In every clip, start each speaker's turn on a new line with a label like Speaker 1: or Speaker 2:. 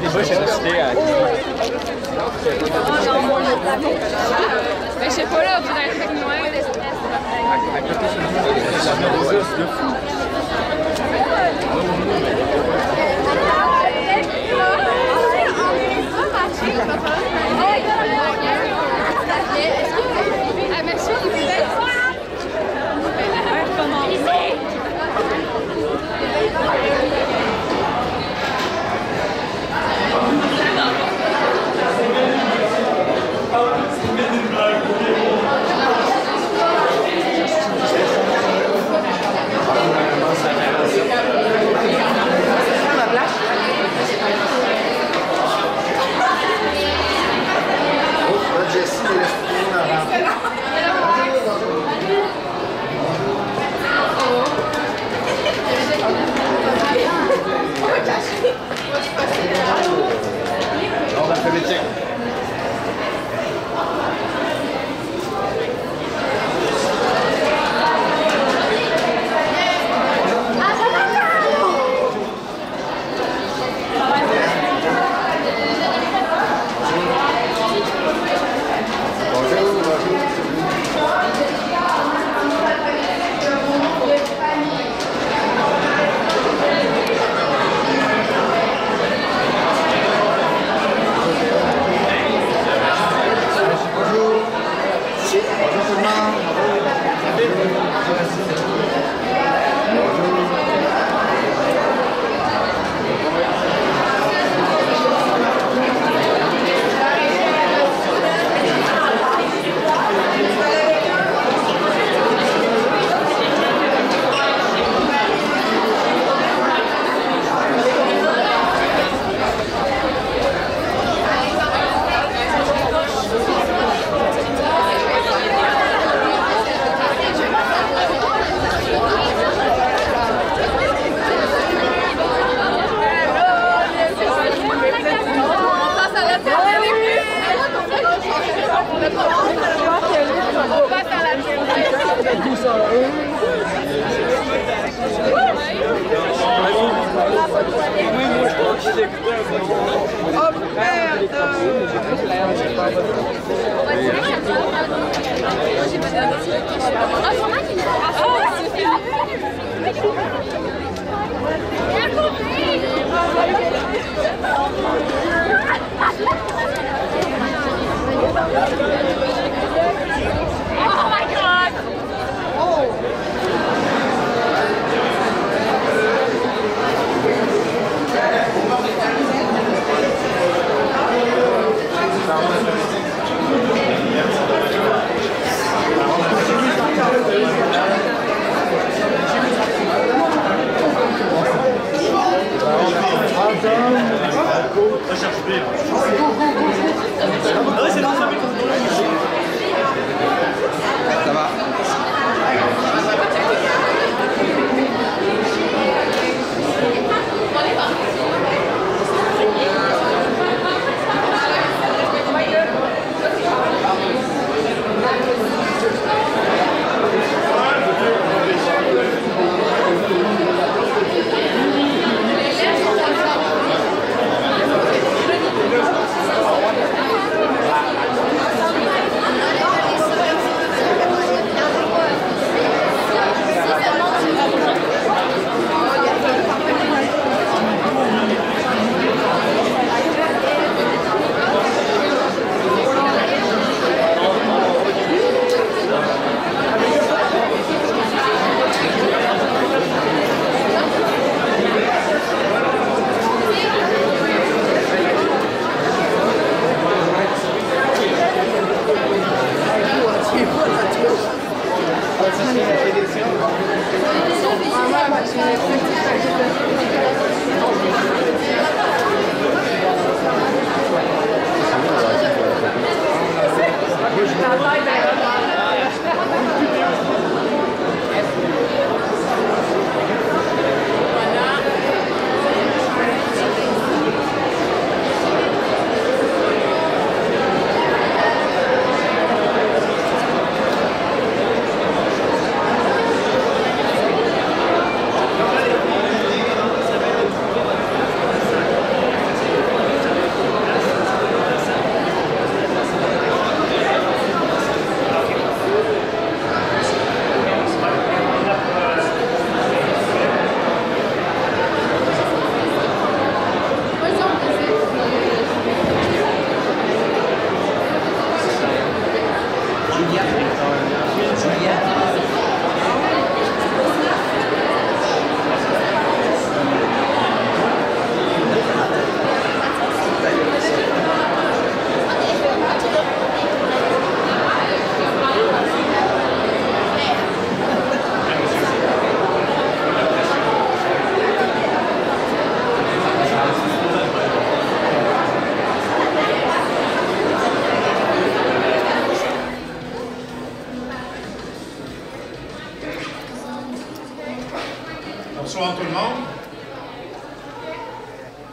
Speaker 1: des fois, j'ai acheté à...
Speaker 2: Mais je sais pas là, vous allez être loin.
Speaker 1: À côté, c'est un os de fou.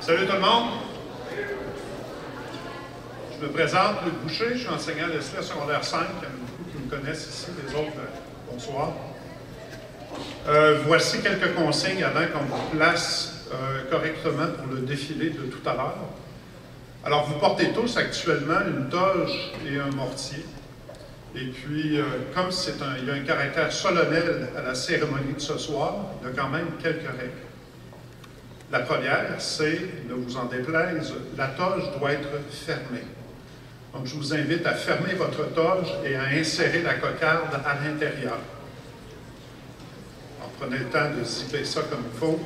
Speaker 3: Salut tout le monde. Je me présente, Luc Boucher, je suis enseignant à l'ESLA secondaire 5. Il y en a beaucoup qui me connaissent ici, les autres, bonsoir. Voici quelques consignes avant qu'on vous place correctement pour le défilé de tout à l'heure. Alors, vous portez tous actuellement une toge et un mortier. Et puis, comme il y a un caractère solennel à la cérémonie de ce soir, il y a quand même quelques règles. La première, c'est, ne vous en déplaise, la toge doit être fermée. Donc, je vous invite à fermer votre toge et à insérer la cocarde à l'intérieur. Alors, prenez le temps de zipper ça comme il faut.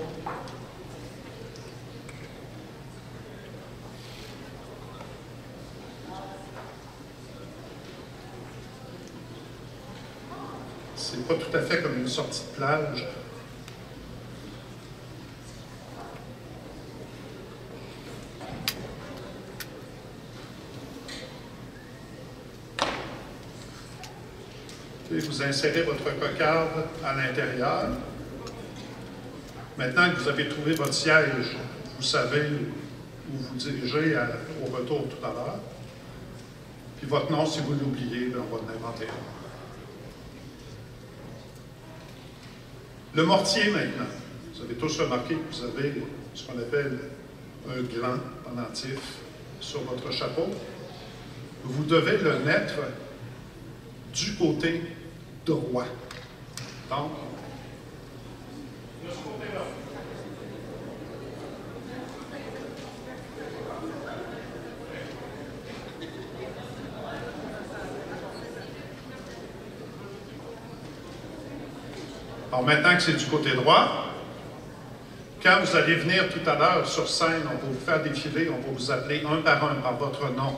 Speaker 3: C'est pas tout à fait comme une sortie de plage. Et vous insérez votre cocarde à l'intérieur. Maintenant que vous avez trouvé votre siège, vous savez où vous dirigez au retour tout à l'heure. Puis votre nom, si vous l'oubliez, on va l'inventer. Le mortier maintenant. Vous avez tous remarqué que vous avez ce qu'on appelle un gland pendentif sur votre chapeau. Vous devez le mettre du côté droit. Donc, de ce côté-là. Alors maintenant que c'est du côté droit, quand vous allez venir tout à l'heure sur scène, on va vous faire défiler, on va vous appeler un par votre nom.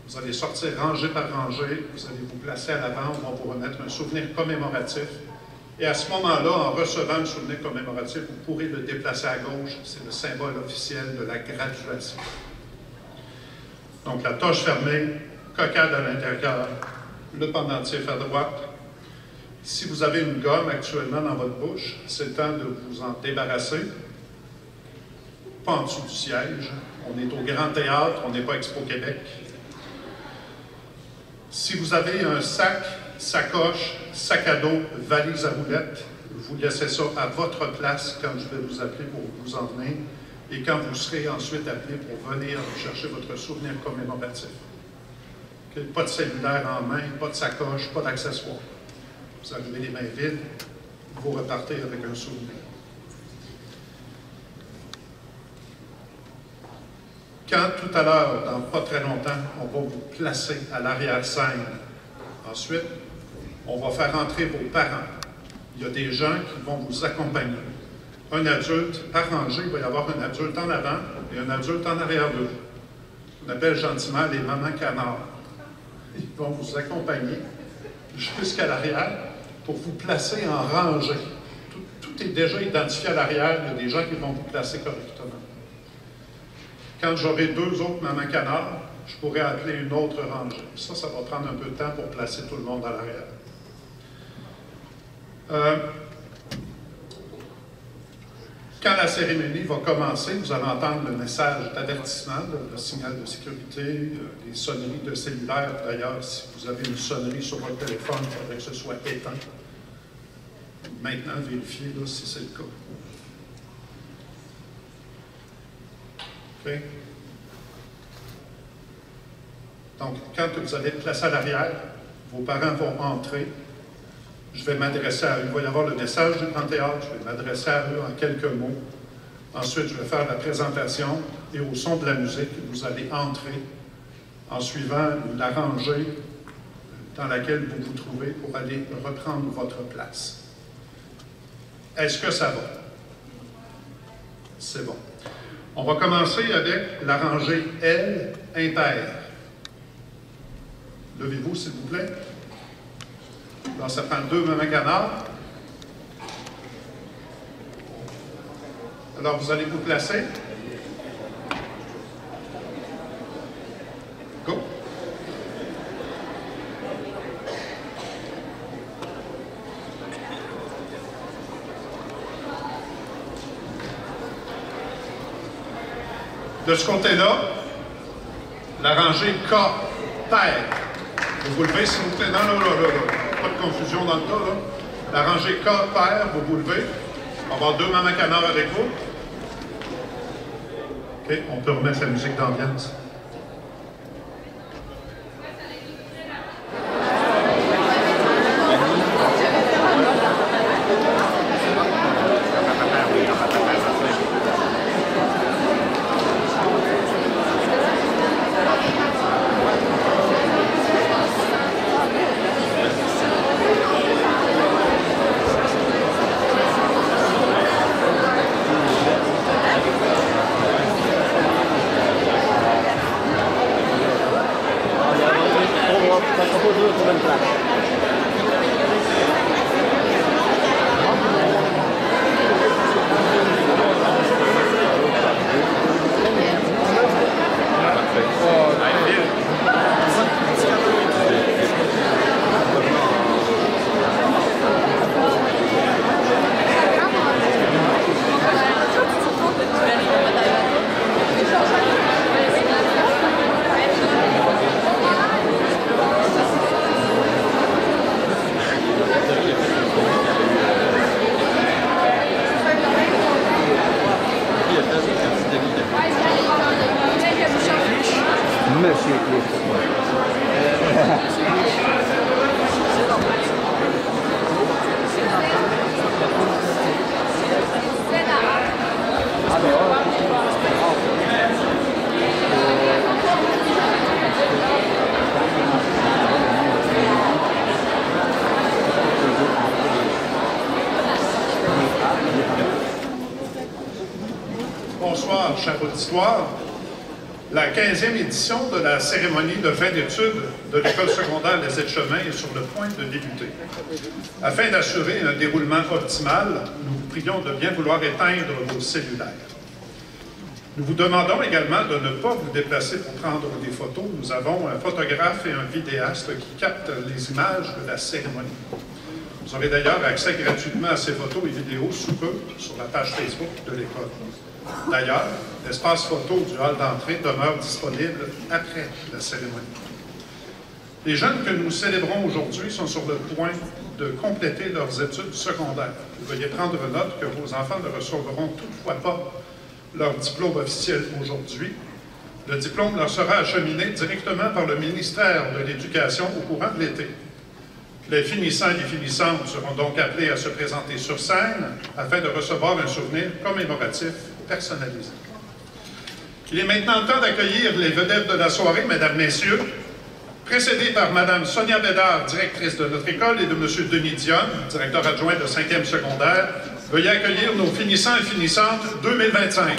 Speaker 3: Vous allez sortir rangée par rangée, vous allez vous placer à l'avant, on va vous remettre un souvenir commémoratif. Et à ce moment-là, en recevant le souvenir commémoratif, vous pourrez le déplacer à gauche. C'est le symbole officiel de la graduation. Donc la toge fermée, cocarde à l'intérieur, le pendentif à droite. Si vous avez une gomme actuellement dans votre bouche, c'est le temps de vous en débarrasser. Pas en dessous du siège. On est au Grand Théâtre, on n'est pas Expo Québec. Si vous avez un sac, sacoche, sac à dos, valise à roulettes, vous laissez ça à votre place quand je vais vous appeler pour vous en venir et quand vous serez ensuite appelé pour venir chercher votre souvenir commémoratif. Okay? Pas de cellulaire en main, pas de sacoche, pas d'accessoires. Vous arrivez les mains vides, vous repartez avec un souvenir. Quand tout à l'heure, dans pas très longtemps, on va vous placer à l'arrière-scène. Ensuite, on va faire entrer vos parents. Il y a des gens qui vont vous accompagner. Un adulte, par rangée, il va y avoir un adulte en avant et un adulte en arrière de vous. On appelle gentiment les mamans canards. Ils vont vous accompagner jusqu'à l'arrière pour vous placer en rangée. Tout est déjà identifié à l'arrière. Il y a des gens qui vont vous placer correctement. Quand j'aurai deux autres mamans canards, je pourrai appeler une autre rangée. Ça va prendre un peu de temps pour placer tout le monde à l'arrière. Quand la cérémonie va commencer, vous allez entendre le message d'avertissement, le signal de sécurité, les sonneries de cellulaire. D'ailleurs, si vous avez une sonnerie sur votre téléphone, il faudrait que ce soit éteint. Maintenant, vérifiez là, si c'est le cas. Okay. Donc, quand vous allez être placé à l'arrière, vos parents vont entrer. Je vais m'adresser à eux. Il va y avoir le message du Grand Théâtre. Je vais m'adresser à eux en quelques mots. Ensuite, je vais faire la présentation et au son de la musique, vous allez entrer en suivant la rangée dans laquelle vous vous trouvez pour aller reprendre votre place. Est-ce que ça va? C'est bon. On va commencer avec la rangée L impaire. Levez-vous, s'il vous plaît. Alors, ça prend deux mamans canards. Alors, vous allez vous placer. Go. De ce côté-là, la rangée K, paire. Vous vous levez, s'il vous plaît. Non, là. Pas de confusion dans le tas, là. La rangée K, paire, vous vous levez. On va avoir 2 mamans canards avec vous. OK, on peut remettre la musique d'ambiance. Bonsoir, cher auditoire. La 15e édition de la cérémonie de fin d'études de l'École secondaire Les Aides-Chemins est sur le point de débuter. Afin d'assurer un déroulement optimal, nous vous prions de bien vouloir éteindre vos cellulaires. Nous vous demandons également de ne pas vous déplacer pour prendre des photos. Nous avons un photographe et un vidéaste qui captent les images de la cérémonie. Vous aurez d'ailleurs accès gratuitement à ces photos et vidéos sous peu sur la page Facebook de l'École. D'ailleurs, l'espace photo du hall d'entrée demeure disponible après la cérémonie. Les jeunes que nous célébrons aujourd'hui sont sur le point de compléter leurs études secondaires. Veuillez prendre note que vos enfants ne recevront toutefois pas leur diplôme officiel aujourd'hui. Le diplôme leur sera acheminé directement par le ministère de l'Éducation au courant de l'été. Les finissants et les finissantes seront donc appelés à se présenter sur scène afin de recevoir un souvenir commémoratif personnalisé. Il est maintenant temps d'accueillir les vedettes de la soirée, mesdames, messieurs, précédées par Mme Sonia Bédard, directrice de notre école, et de M. Denis Dionne, directeur adjoint de 5e secondaire. Veuillez accueillir nos finissants et finissantes 2025.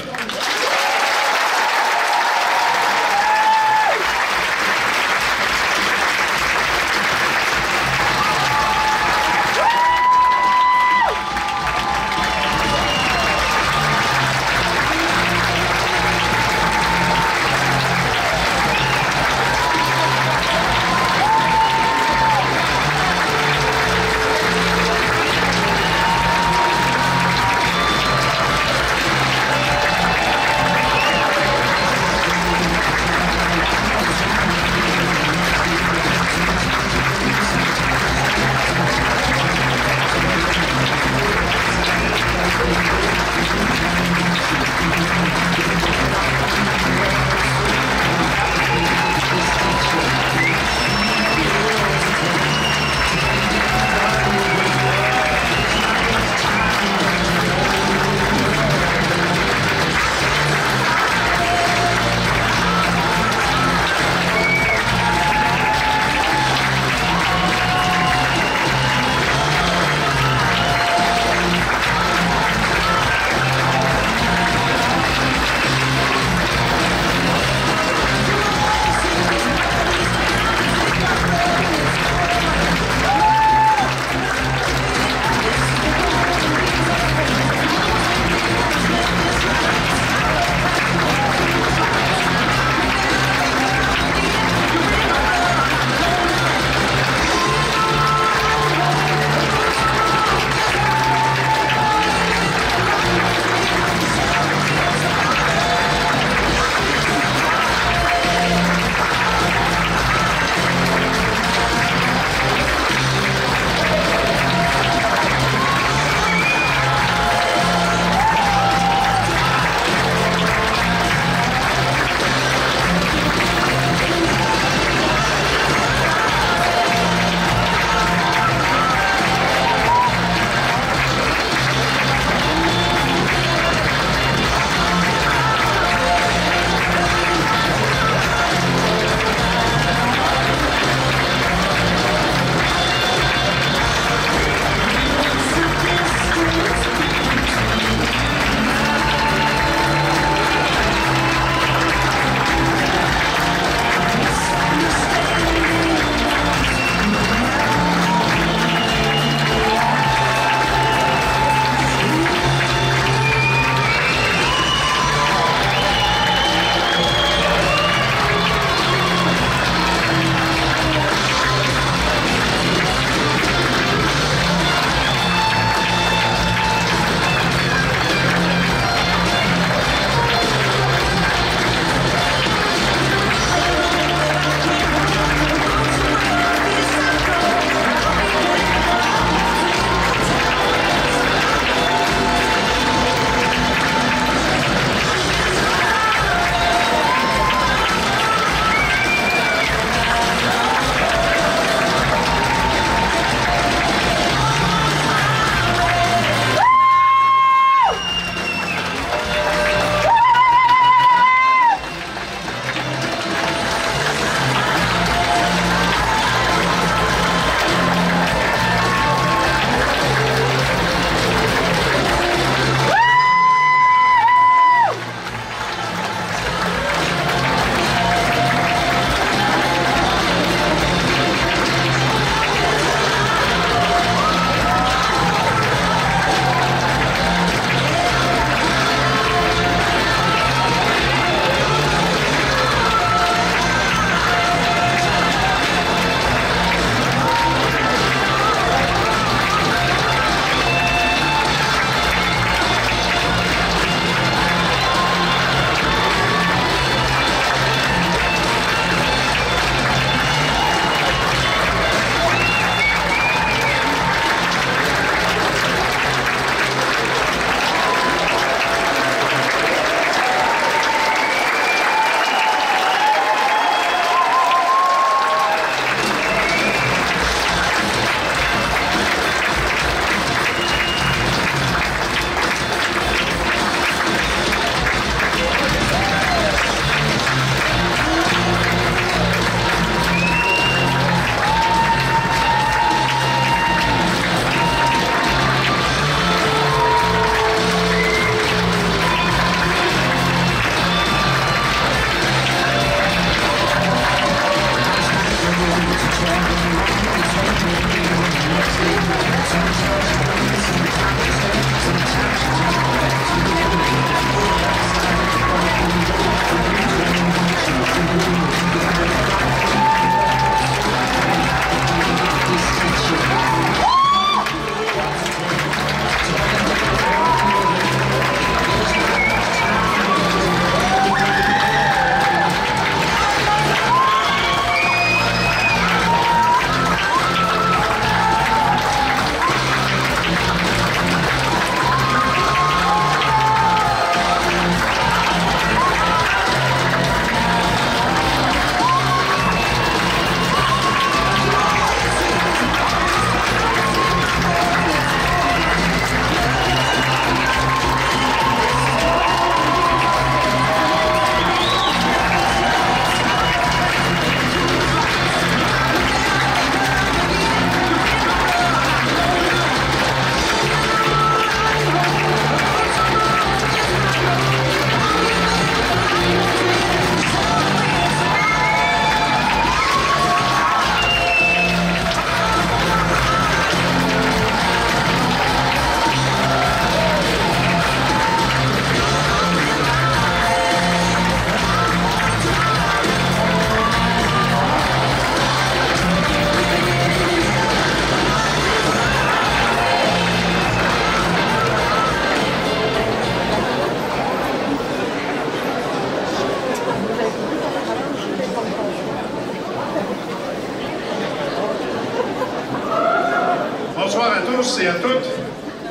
Speaker 3: et à toutes.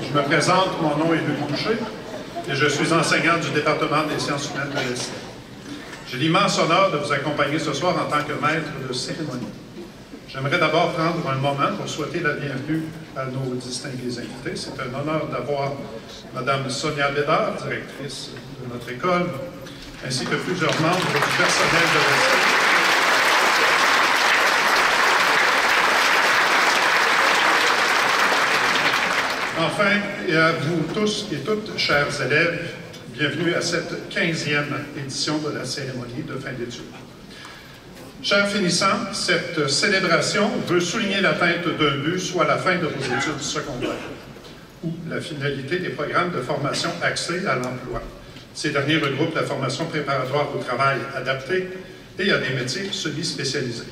Speaker 3: Je me présente, mon nom est Louis Boucher et je suis enseignant du département des sciences humaines de l'ESC. J'ai l'immense honneur de vous accompagner ce soir en tant que maître de cérémonie. J'aimerais d'abord prendre un moment pour souhaiter la bienvenue à nos distingués invités. C'est un honneur d'avoir Mme Sonia Bédard, directrice de notre école, ainsi que plusieurs membres du personnel de l'ESC. Enfin, et à vous tous et toutes, chers élèves, bienvenue à cette 15e édition de la cérémonie de fin d'études. Chers finissants, cette célébration veut souligner l'atteinte d'un but, soit la fin de vos études secondaires, ou la finalité des programmes de formation axés à l'emploi. Ces derniers regroupent la formation préparatoire au travail adapté et à des métiers semi-spécialisés.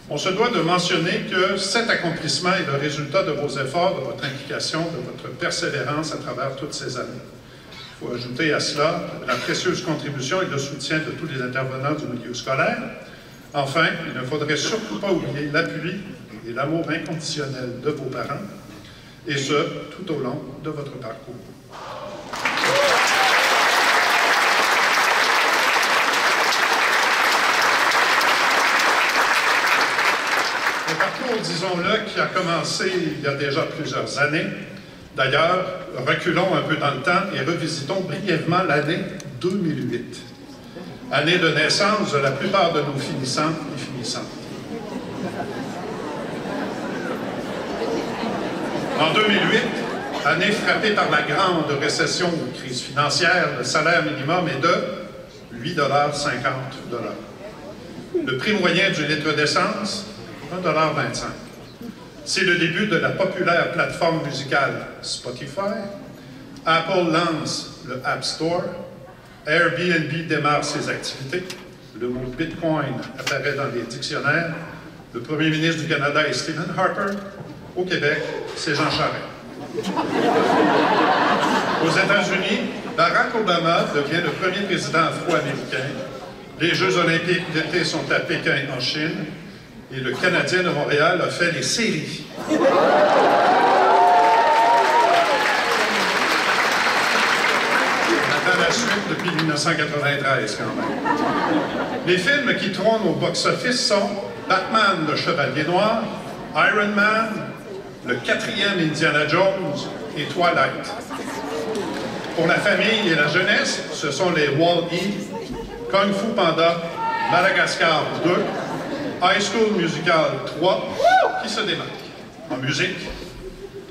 Speaker 3: On se doit de mentionner que cet accomplissement est le résultat de vos efforts, de votre implication, de votre persévérance à travers toutes ces années. Il faut ajouter à cela la précieuse contribution et le soutien de tous les intervenants du milieu scolaire. Enfin, il ne faudrait surtout pas oublier l'appui et l'amour inconditionnel de vos parents, et ce, tout au long de votre parcours. Un parcours, disons-le, qui a commencé il y a déjà plusieurs années. D'ailleurs, reculons un peu dans le temps et revisitons brièvement l'année 2008. Année de naissance de la plupart de nos finissants et finissantes. En 2008, année frappée par la grande récession ou crise financière, le salaire minimum est de 8,50 $. Le prix moyen du litre d'essence, 1,25 $. C'est le début de la populaire plateforme musicale Spotify. Apple lance le App Store. Airbnb démarre ses activités. Le mot Bitcoin apparaît dans les dictionnaires. Le premier ministre du Canada est Stephen Harper. Au Québec, c'est Jean Charest. Aux États-Unis, Barack Obama devient le premier président afro-américain. Les Jeux olympiques d'été sont à Pékin, en Chine. Et le Canadien de Montréal a fait les séries. À la suite depuis 1993, quand même. Les films qui trônent au box-office sont Batman, le Chevalier Noir, Iron Man, le 4e Indiana Jones et Twilight. Pour la famille et la jeunesse, ce sont les Wall-E, Kung Fu Panda, Madagascar 2, High School Musical 3, qui se démarquent. En musique,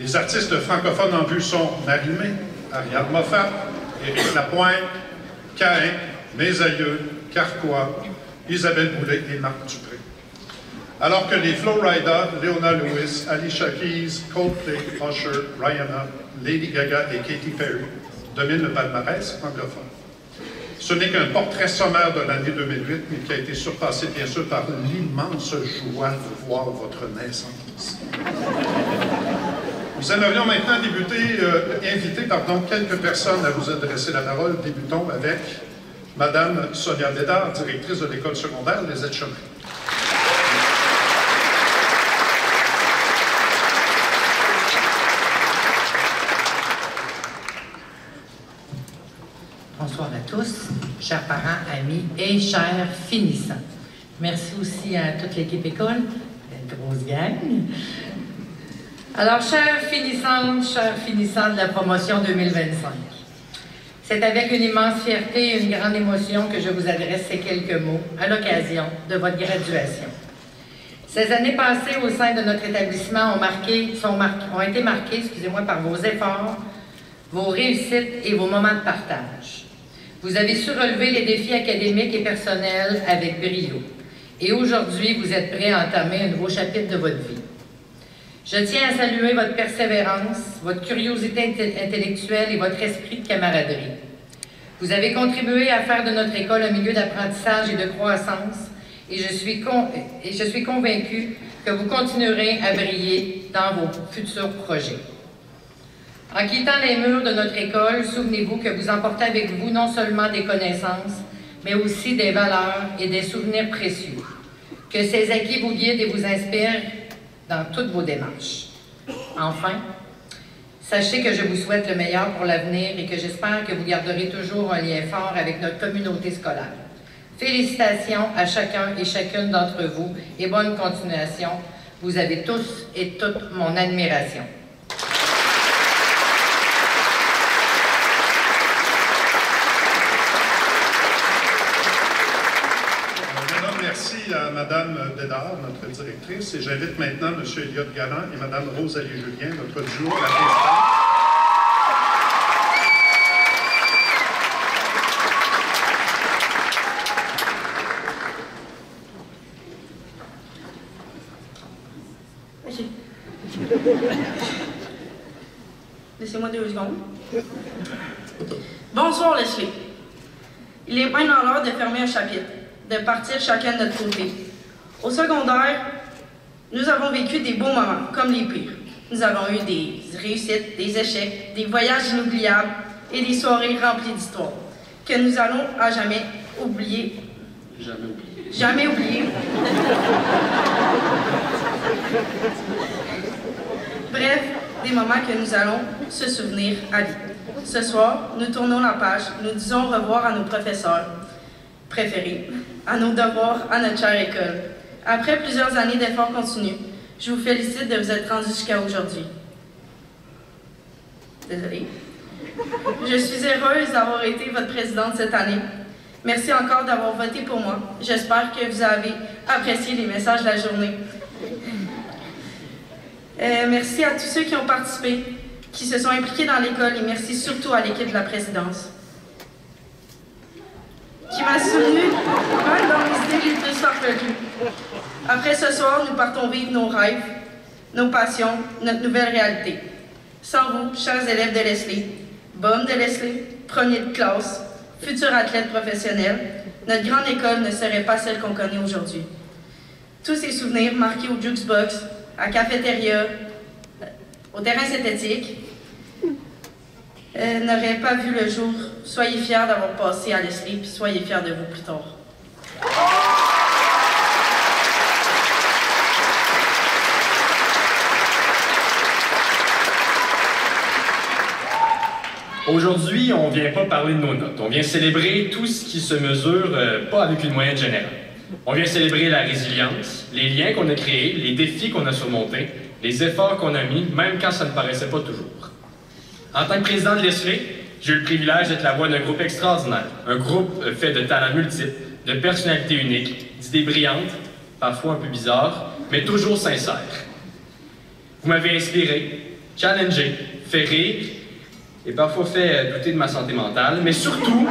Speaker 3: les artistes francophones en vue sont Marie-Mé, Ariane Moffat, Éric Lapointe, Caïn, Mes Aïeux, Carquois, Isabelle Boulay et Marc Dupré. Alors que les Flowrider, Leona Lewis, Alicia Keys, Coldplay, Usher, Rihanna, Lady Gaga et Katy Perry dominent le palmarès anglophone. Ce n'est qu'un portrait sommaire de l'année 2008, mais qui a été surpassé bien sûr par l'immense joie de voir votre naissance. Nous aimerions maintenant inviter quelques personnes à vous adresser la parole. Débutons avec Mme Sonia Bédard, directrice de l'école secondaire Les Aides-Chemins.
Speaker 4: Bonsoir à tous, chers parents, amis et chers finissants. Merci aussi à toute l'équipe école, une grosse gang. Alors, chers finissantes, chers finissants de la promotion 2025, c'est avec une immense fierté et une grande émotion que je vous adresse ces quelques mots à l'occasion de votre graduation. Ces années passées au sein de notre établissement ont été marquées par vos efforts, vos réussites et vos moments de partage. Vous avez su relever les défis académiques et personnels avec brio. Et aujourd'hui, vous êtes prêts à entamer un nouveau chapitre de votre vie. Je tiens à saluer votre persévérance, votre curiosité intellectuelle et votre esprit de camaraderie. Vous avez contribué à faire de notre école un milieu d'apprentissage et de croissance, et je suis convaincue que vous continuerez à briller dans vos futurs projets. En quittant les murs de notre école, souvenez-vous que vous emportez avec vous non seulement des connaissances, mais aussi des valeurs et des souvenirs précieux. Que ces acquis vous guident et vous inspirent dans toutes vos démarches. Enfin, Sachez que je vous souhaite le meilleur pour l'avenir et que j'espère que vous garderez toujours un lien fort avec notre communauté scolaire. Félicitations à chacun et chacune d'entre vous et bonne continuation. Vous avez tous et toute mon admiration.
Speaker 3: Merci à Mme Bédard, notre directrice, et j'invite maintenant M. Elliot Galland et Mme Rosalie Julien, notre duo, la présidente.
Speaker 5: Laissez-moi 2 secondes. Bonsoir, Leslie. Il est maintenant l'heure de fermer un chapitre, de partir chacun de notre côté. Au secondaire, nous avons vécu des beaux moments, comme les pires. Nous avons eu des réussites, des échecs, des voyages inoubliables et des soirées remplies d'histoires que nous allons à jamais oublier. Jamais oublier. Bref, des moments que nous allons se souvenir à vie. Ce soir, nous tournons la page, nous disons au revoir à nos professeurs préférés, à nos devoirs, à notre chère école. Après plusieurs années d'efforts continus, je vous félicite de vous être rendus jusqu'à aujourd'hui. Désolée. Je suis heureuse d'avoir été votre présidente cette année. Merci encore d'avoir voté pour moi. J'espère que vous avez apprécié les messages de la journée. Merci à tous ceux qui ont participé, qui se sont impliqués dans l'école, et merci surtout à l'équipe de la présidence, qui m'a soutenu même dans mes idées les plus farfelues. Après ce soir, nous partons vivre nos rêves, nos passions, notre nouvelle réalité. Sans vous, chers élèves de Leslie, bonnes de Leslie, premiers de classe, futurs athlètes professionnels, notre grande école ne serait pas celle qu'on connaît aujourd'hui. Tous ces souvenirs marqués au jukebox, à cafétéria, au terrain synthétique, n'auraient pas vu le jour. Soyez fiers d'avoir passé à Leslie, puis soyez fiers de vous plus tard.
Speaker 1: Aujourd'hui, on ne vient pas parler de nos notes. On vient célébrer tout ce qui se mesure pas avec une moyenne générale. On vient célébrer la résilience, les liens qu'on a créés, les défis qu'on a surmontés, les efforts qu'on a mis, même quand ça ne paraissait pas toujours. En tant que président de Leslie, j'ai eu le privilège d'être la voix d'un groupe extraordinaire. Un groupe fait de talents multiples, de personnalités uniques, d'idées brillantes, parfois un peu bizarres, mais toujours sincères. Vous m'avez inspiré, challengé, fait rire, et parfois fait douter de ma santé mentale, mais surtout,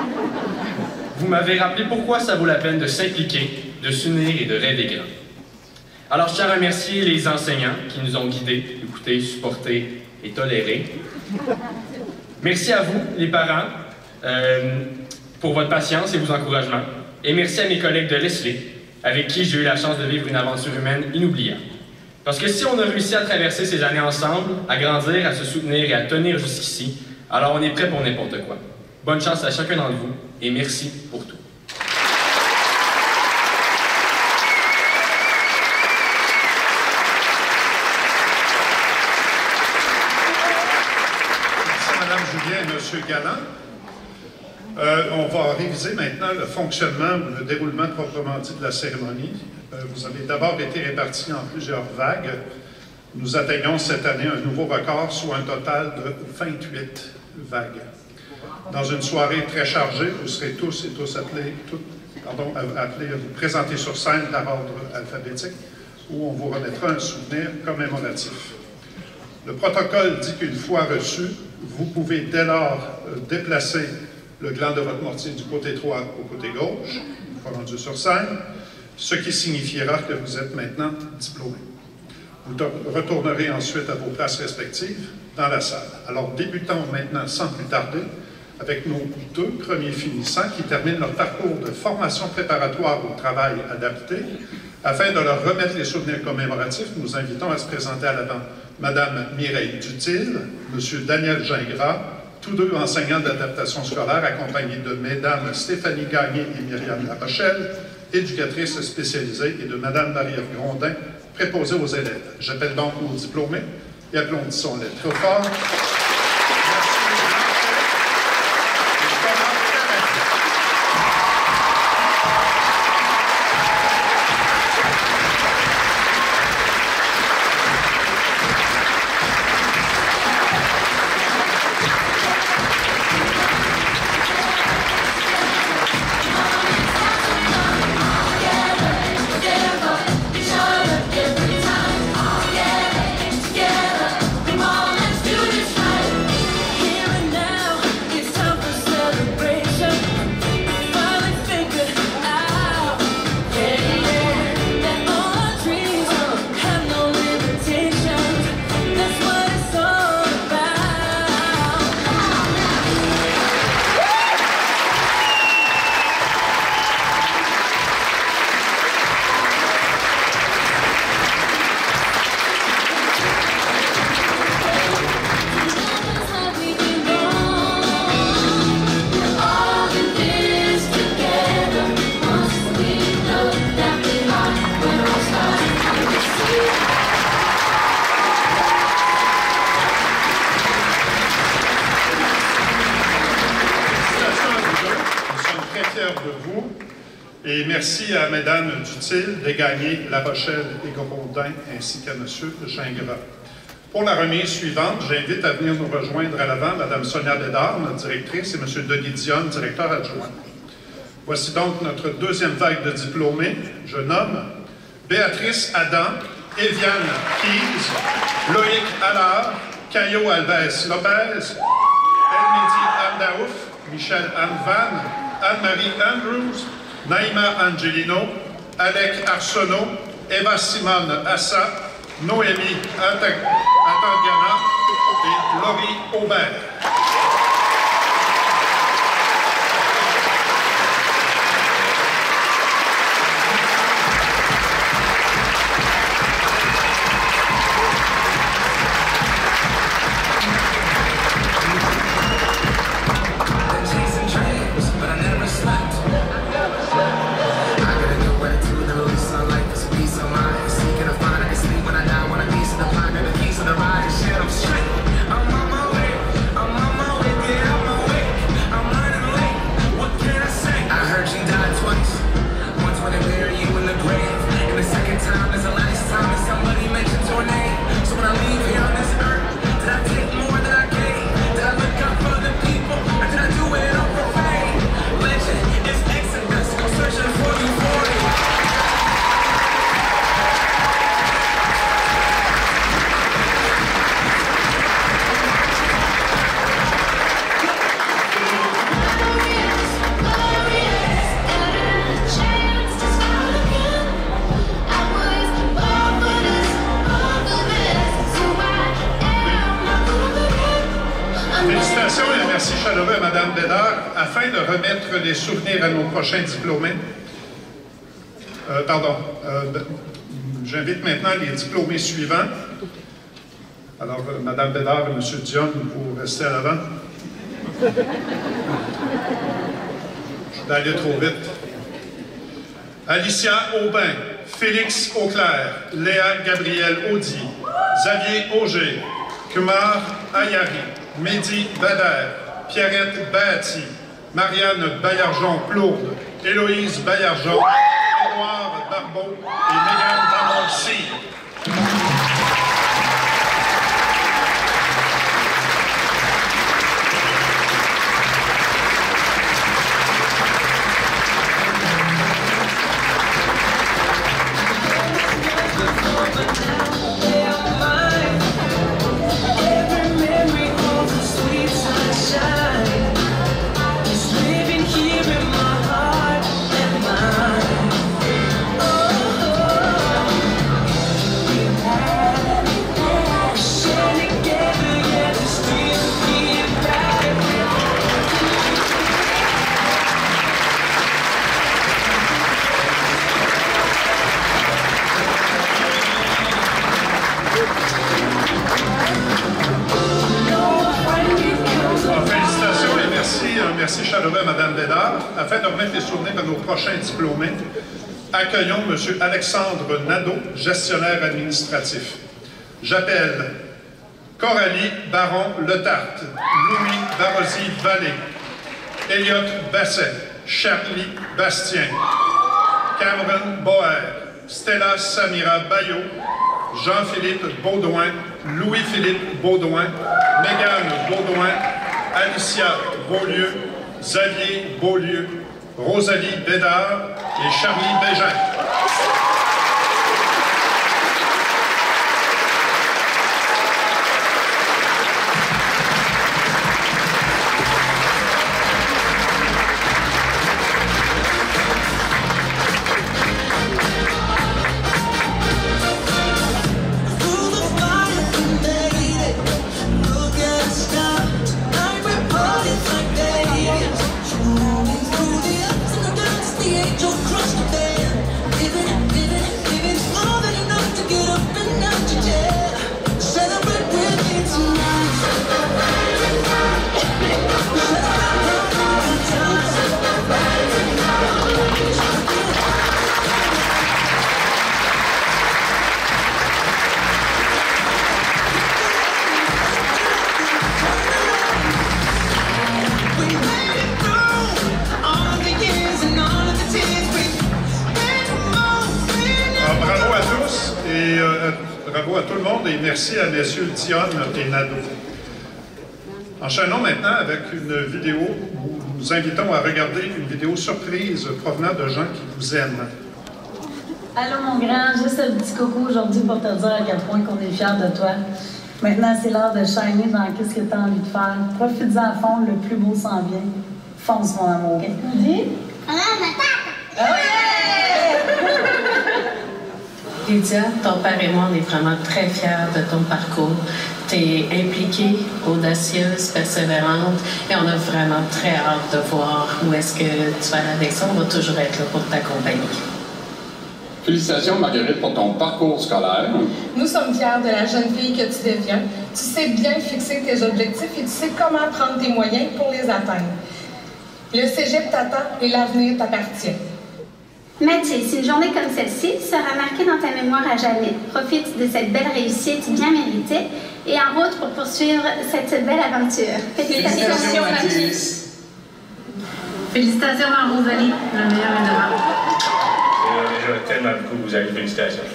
Speaker 1: vous m'avez rappelé pourquoi ça vaut la peine de s'impliquer, de s'unir et de rêver grand. Alors, je tiens à remercier les enseignants qui nous ont guidés, écoutés, supportés et tolérés. Merci à vous, les parents, pour votre patience et vos encouragements. Et merci à mes collègues de Leslie, avec qui j'ai eu la chance de vivre une aventure humaine inoubliable. Parce que si on a réussi à traverser ces années ensemble, à grandir, à se soutenir et à tenir jusqu'ici, alors on est prêt pour n'importe quoi. Bonne chance à chacun d'entre vous et merci pour tout.
Speaker 3: Merci Mme Julien et M. Galland. On va réviser maintenant le fonctionnement ou le déroulement proprement dit de la cérémonie. Vous avez d'abord été répartis en plusieurs vagues. Nous atteignons cette année un nouveau record, soit un total de 28 vagues. Dans une soirée très chargée, vous serez tous et tous appelés à vous présenter sur scène par ordre alphabétique, où on vous remettra un souvenir commémoratif. Le protocole dit qu'une fois reçu, vous pouvez dès lors déplacer le gland de votre mortier du côté droit au côté gauche, une fois rendu sur scène, ce qui signifiera que vous êtes maintenant diplômé. Vous retournerez ensuite à vos places respectives dans la salle. Alors débutons maintenant sans plus tarder avec nos 2 premiers finissants qui terminent leur parcours de formation préparatoire au travail adapté. Afin de leur remettre les souvenirs commémoratifs, nous invitons à se présenter à l'avant Mme Mireille Dutil, M. Daniel Gingras, tous 2 enseignants d'adaptation scolaire, accompagnés de Mesdames Stéphanie Gagné et Myriam Larochelle, éducatrices spécialisées, et de Mme Marie-Ève Grondin, préposée aux élèves. J'appelle donc nos diplômés et applaudissons-les trop fort. fiers de vous. Et merci à Mesdames Dutil de gagner La Rochelle et Grondin, ainsi qu'à M. Gingras. Pour la remise suivante, j'invite à venir nous rejoindre à l'avant Mme Sonia Bédard, notre directrice, et M. Denis Dionne, directeur adjoint. Voici donc notre deuxième vague de diplômés. Je nomme Béatrice Adam, Eviane Keyes, Loïc Allard, Caio Alves Lopez, Elmedi Abdaouf, Michel Anne Van, Anne-Marie Andrews, Naïma Angelino, Alec Arsenault, Eva Simone Assa, Noémie Atangana et Laurie Aubert. Merci chaleureux à Mme Bédard. Afin de remettre les souvenirs à nos prochains diplômés, j'invite maintenant les diplômés suivants. Alors, Mme Bédard et M. Dionne, vous restez à l'avant. Je vais aller trop vite. Alicia Aubin, Félix Auclair, Léa Gabriel Audy, Xavier Auger, Kumar Ayari, Mehdi Bader, Pierrette Bati, Marianne Baillargeon-Plourde, Héloïse Baillargeon, Édouard Barbeau et Mégane Damorcy. Merci chaleureux à Mme Bédard. Afin de remettre les souvenirs à nos prochains diplômés, accueillons M. Alexandre Nadeau, gestionnaire administratif. J'appelle Coralie Baron-Letarte, Louis Barosy-Vallée, Elliot Basset, Charlie Bastien, Cameron Boer, Stella Samira Bayot, Jean-Philippe Baudouin, Louis-Philippe Baudouin, Mégane Baudouin, Alicia Beaulieu, Xavier Beaulieu, Rosalie Bédard et Charlie Bégin.
Speaker 6: We made it through all the years.
Speaker 3: Bravo à tout le monde et merci à messieurs Dionne et Nadeau. Enchaînons maintenant avec une vidéo où nous vous invitons à regarder une vidéo surprise provenant de gens qui vous aiment.
Speaker 6: Allô mon grand, juste un petit coucou aujourd'hui pour te dire à quel point qu'on est fiers de toi. Maintenant, c'est l'heure de shiner dans qu'est-ce que tu as envie de faire. Profite-en à fond, le plus beau s'en vient. Fonce mon amour. Qu'est-ce que tu dis? Oh yeah!
Speaker 7: Lydia, ton père et moi, on est vraiment très fiers de ton parcours. Tu es impliquée, audacieuse, persévérante et on a vraiment très hâte de voir où est-ce que tu vas aller avec ça. On va toujours être là pour t'accompagner.
Speaker 8: Félicitations, Marguerite, pour ton parcours scolaire.
Speaker 9: Nous sommes fiers de la jeune fille que tu deviens. Tu sais bien fixer tes objectifs et tu sais comment prendre tes moyens pour les atteindre. Le cégep t'attend et l'avenir t'appartient.
Speaker 10: Mathis, une journée comme celle-ci sera marquée dans ta mémoire à jamais. Profite de cette belle réussite bien méritée et en route pour poursuivre cette belle aventure. Félicitations, Mathis.
Speaker 6: Félicitations à Rosalie, le meilleur est devant.
Speaker 1: Déjà tellement beaucoup, vous avez félicitations.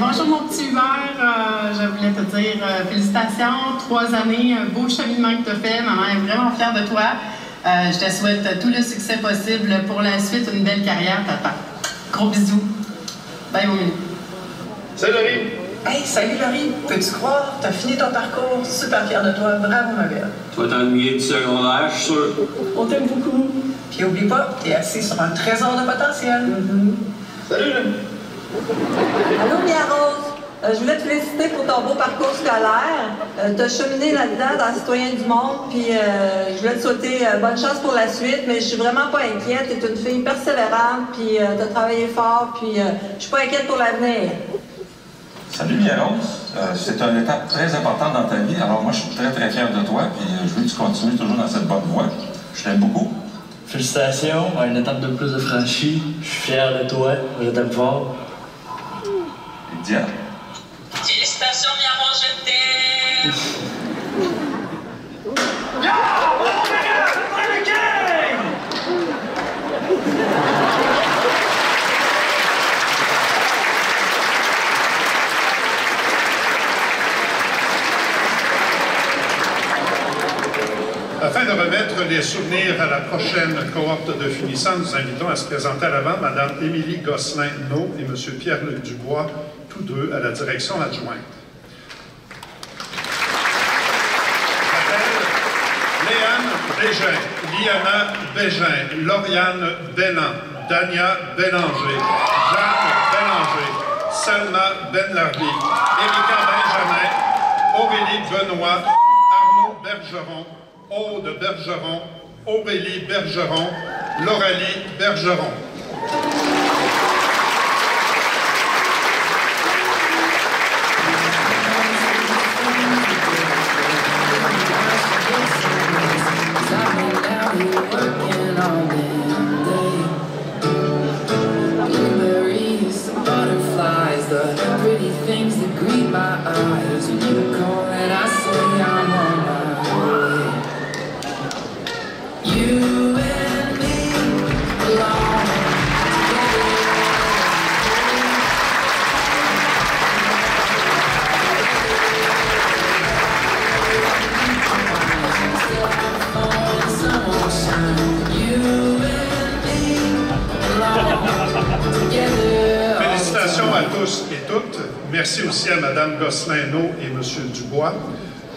Speaker 11: Bonjour mon petit Hubert, je voulais te dire félicitations, 3 années, un beau cheminement que tu as fait, maman est vraiment fière de toi. Je te souhaite tout le succès possible pour la suite, une belle carrière, t'attends. Gros bisous. Bye mon mini.
Speaker 1: Salut Laurie!
Speaker 12: Hey, salut Laurie, peux-tu croire, t'as fini ton parcours, super fière de toi, bravo ma belle.
Speaker 13: Tu vas t'ennuyer du secondaire, je suis sûr.
Speaker 12: On t'aime beaucoup. Puis oublie pas, t'es assis sur un trésor de potentiel.
Speaker 1: Salut Laurie!
Speaker 14: Allô, Mia Rose. Je voulais te féliciter pour ton beau parcours scolaire. Tu as cheminé là-dedans dans Citoyens du Monde, puis je voulais te souhaiter bonne chance pour la suite, mais je suis vraiment pas inquiète. Tu es une fille persévérante, puis tu as travaillé fort, puis je suis pas inquiète pour l'avenir.
Speaker 15: Salut Mia Rose. C'est une étape très importante dans ta vie, alors moi je suis très très fier de toi, puis je veux que tu continues toujours dans cette bonne voie. Je t'aime beaucoup.
Speaker 13: Félicitations, une étape de plus de franchie. Je suis fier de toi, je t'aime fort.
Speaker 15: Lydia.
Speaker 16: Félicitations, Mia Rose, je t'aime.
Speaker 3: Afin de remettre les souvenirs à la prochaine cohorte de finissants, nous invitons à se présenter à l'avant Mme Émilie Gosselin-No et M. Pierre-Luc Dubois, tous deux à la direction adjointe. Léane Bégin, Liana Bégin, Lauriane Bellan, Dania Bélanger, Jeanne Bélanger, Salma Benlarbi, Erika Benjamin, Aurélie Benoît, Arnaud Bergeron, Aude Bergeron, Aurélie Bergeron, Laurélie Bergeron. Félicitations à tous et toutes. Merci aussi à Mme Gosselin-No et M. Dubois.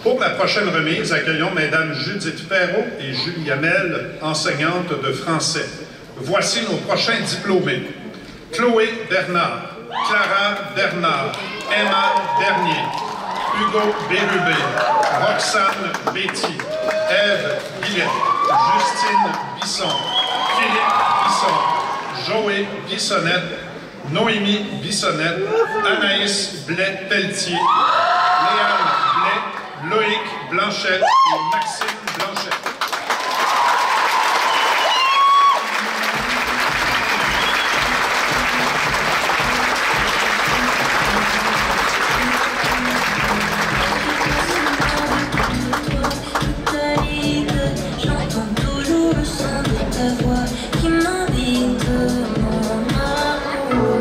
Speaker 3: Pour la prochaine remise, accueillons Mesdames Judith Perrault et Julie Hamel, enseignantes de français. Voici nos prochains diplômés. Chloé Bernard, Clara Bernard, Emma Bernier, Hugo Bérubé, Roxane Betty, Ève Billette, Justine Bisson, Philippe Bisson, Joé Bissonnette, Noémie Bissonnette, Anaïs Blais-Pelletier, Léane Blais, Loïc Blanchette et Maxime Blanchette.
Speaker 16: J'entends toujours le son de ta voix qui m'invite, mon amour.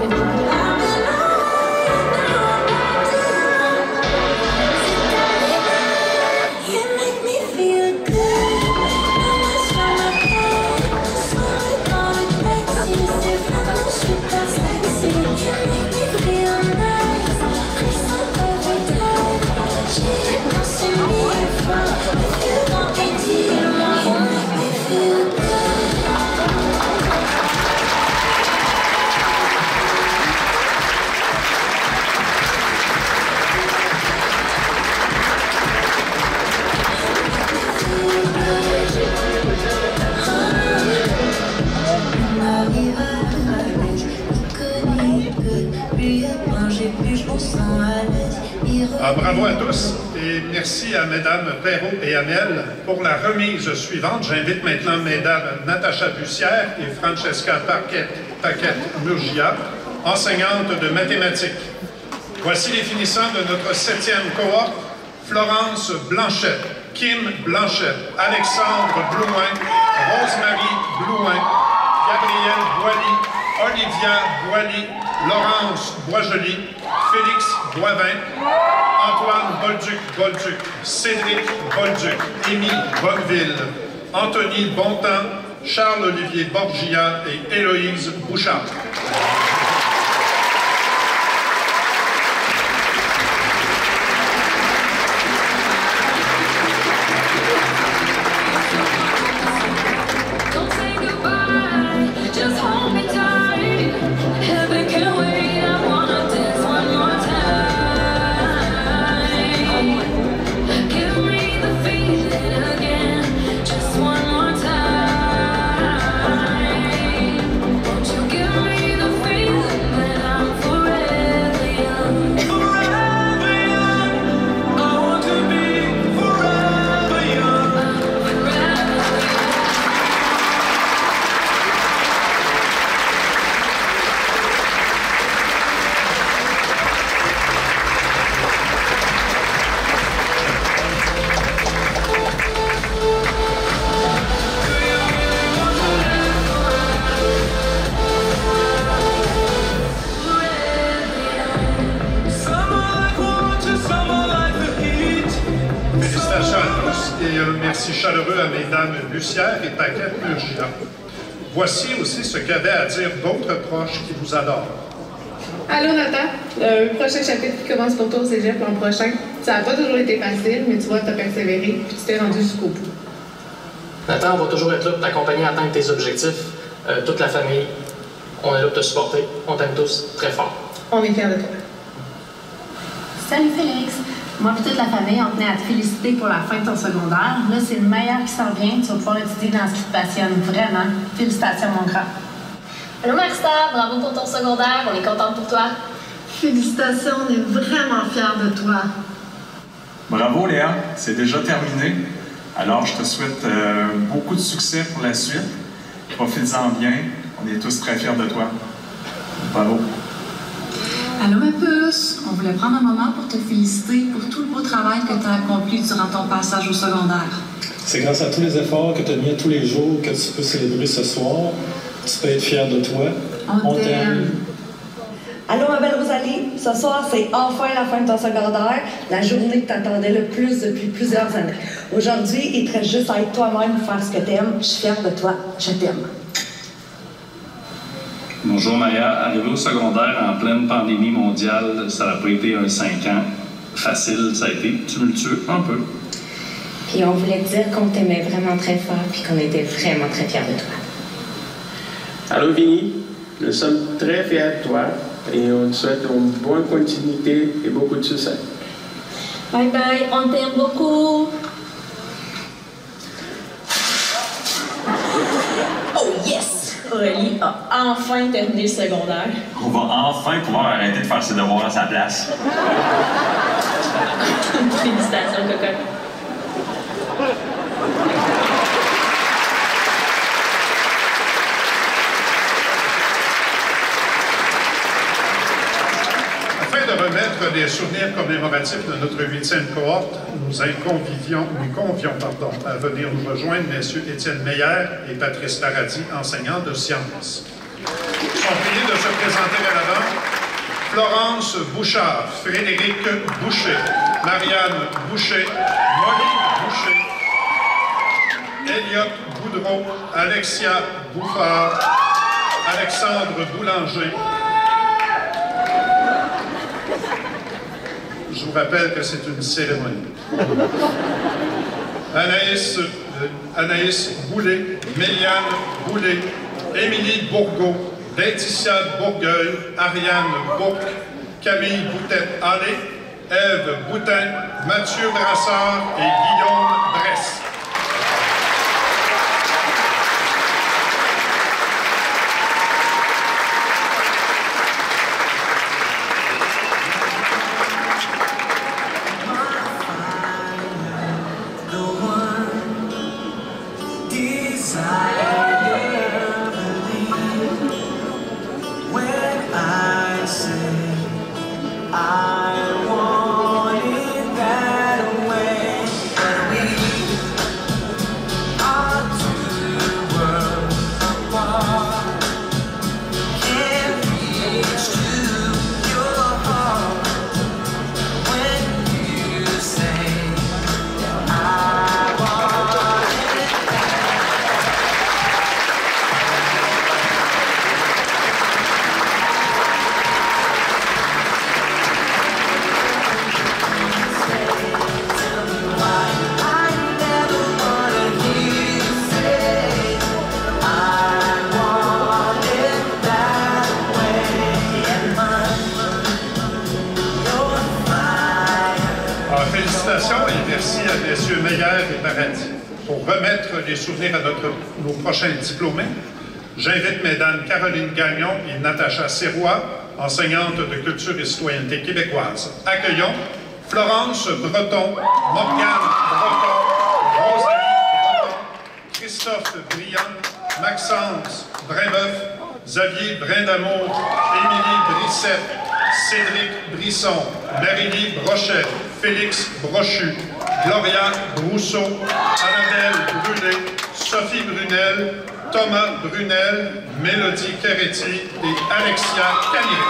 Speaker 3: Bravo à tous et merci à Mesdames Perrault et Amel pour la remise suivante. J'invite maintenant Mesdames Natacha Bussière et Francesca Paquette-Murgia, enseignantes de mathématiques. Voici les finissants de notre 7e cohorte: Florence Blanchette, Kim Blanchette, Alexandre Blouin, Rosemary Blouin, Gabrielle Boilly, Olivia Boilly, Laurence Boisjoli, Félix Boivin, Antoine Bolduc, Cédric Bolduc, Émile Bonneville, Anthony Bontemps, Charles-Olivier Borgia et Héloïse Bouchard. Merci chaleureux à Mesdames Bussière et Paquette-Murgia. Voici aussi ce qu'avaient à dire d'autres proches qui vous adorent.
Speaker 9: Allô Nathan, le prochain chapitre qui commence pour toi au cégep l'an prochain. Ça n'a pas toujours été facile, mais tu vois, tu as persévéré puis tu t'es rendu jusqu'au bout.
Speaker 17: Nathan, on va toujours être là pour t'accompagner à atteindre tes objectifs. Toute la famille, on est là pour te supporter. On t'aime tous très fort.
Speaker 9: On est fiers de toi.
Speaker 18: Salut Félix! Moi et toute la famille, on tenait à te féliciter pour la fin de ton secondaire. Là, c'est le meilleur qui s'en vient. Tu vas pouvoir étudier dans ce qui te passionne vraiment. Félicitations, mon grand.
Speaker 19: Allô Marista, bravo pour ton secondaire. On est contente pour toi.
Speaker 18: Félicitations, on est vraiment fiers de toi.
Speaker 20: Bravo Léa, c'est déjà terminé. Alors, je te souhaite beaucoup de succès pour la suite. Profites-en bien. On est tous très fiers de toi. Bravo.
Speaker 21: Allô ma puce, on voulait prendre un moment pour te féliciter pour tout le beau travail que tu as accompli durant ton passage au secondaire.
Speaker 22: C'est grâce à tous les efforts que tu as mis tous les jours que tu peux célébrer ce soir. Tu peux être fier de toi.
Speaker 21: On t'aime.
Speaker 23: Allô ma belle Rosalie, ce soir c'est enfin la fin de ton secondaire, la journée que tu attendais le plus depuis plusieurs années. Aujourd'hui, il te reste juste à être toi-même pour faire ce que tu aimes. Je suis fière de toi, je t'aime.
Speaker 24: Bonjour Maya, arrivé au secondaire en pleine pandémie mondiale, ça n'a pas été un 5 ans facile, ça a été tumultueux, un peu.
Speaker 25: Puis on voulait te dire qu'on t'aimait vraiment très fort puis qu'on était vraiment très fiers de toi.
Speaker 26: Allô Vinny, nous sommes très fiers de toi et on te souhaite une bonne continuité et beaucoup de succès.
Speaker 19: Bye bye, on t'aime beaucoup. Oh yes! Aurélie a enfin terminé le secondaire.
Speaker 15: On va enfin pouvoir arrêter de faire ses devoirs à sa place.
Speaker 19: Félicitations, cocotte.
Speaker 3: Afin de remettre des souvenirs commémoratifs de notre 8e cohorte, nous convions à venir nous rejoindre messieurs Étienne Meyer et Patrice Paradis, enseignants de sciences. Ils sont priés de se présenter à l'avant. Florence Bouchard, Frédéric Boucher, Marianne Boucher, Molly Boucher, Elliot Boudreau, Alexia Bouffard, Alexandre Boulanger. Je vous rappelle que c'est une cérémonie. Anaïs Boulet, Méliane Boulet, Émilie Bourgault, Laetitia Bourgueil, Ariane Bourque, Camille Boutet-Allé, Ève Boutin, Mathieu Brassard et Guillaume Bresse. Rivière et Paradis. Pour remettre les souvenirs à nos prochains diplômés, j'invite Mesdames Caroline Gagnon et Natacha Sirois, enseignantes de culture et citoyenneté québécoise. Accueillons Florence Breton, Morgane Breton, Rosalie Breton, Christophe Briand, Maxence Brébeuf, Xavier Brindamour, Émilie Brissette, Cédric Brisson, Marie-Lie Brochet, Félix Brochu, Gloria Brousseau, Annabelle Brûlé, Sophie Brunel, Thomas Brunel, Mélodie Caretti et Alexia Caniré.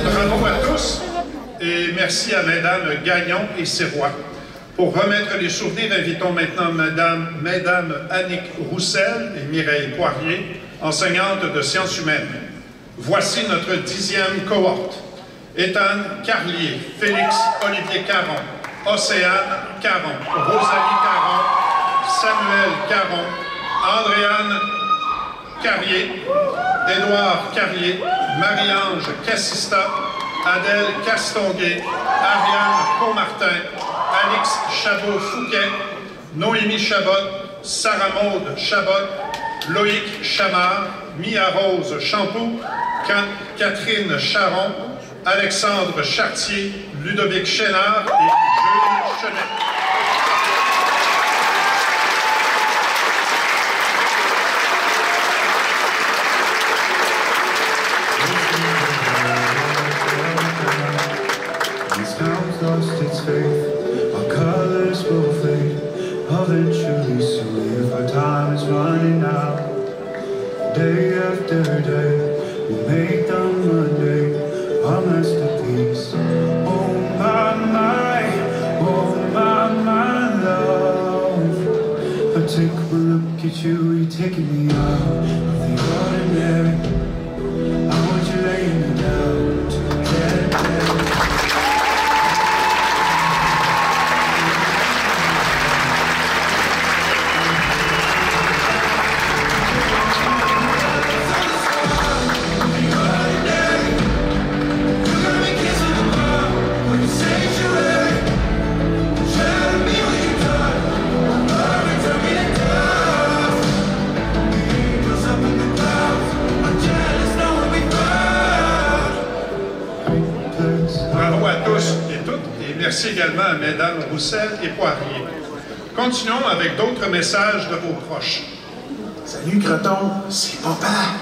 Speaker 3: Bravo à tous et merci à Mesdames Gagnon et Sirois. Pour remettre les souvenirs, invitons maintenant Mesdames Annick Roussel et Mireille Poirier, enseignantes de sciences humaines. Voici notre 10e cohorte. Étienne Carlier, Félix Olivier Caron, Océane Caron, Rosalie Caron, Samuel Caron, Andréane Carrier, Édouard Carrier, Marie-Ange Cassista, Adèle Castonguay, Ariane Beaumartin, Alix Chabot-Fouquet, Noémie Chabot, Sarah-Maude Chabot, Loïc Chamard, Mia-Rose Champoux, Catherine Charon, Alexandre Chartier, Ludovic Chénard et Jules Chenet.
Speaker 2: Lost its faith, our colors will fade eventually, so if our time is running out, day after day, we make the Monday our masterpiece. Oh my love, I take a look at you, you're taking me out of the ordinary. I want you laying me down to get there.
Speaker 3: Bravo à tous et toutes, et merci également à Mesdames Roussel et Poirier. Continuons avec d'autres messages de vos proches.
Speaker 4: Salut, Croton, c'est papa.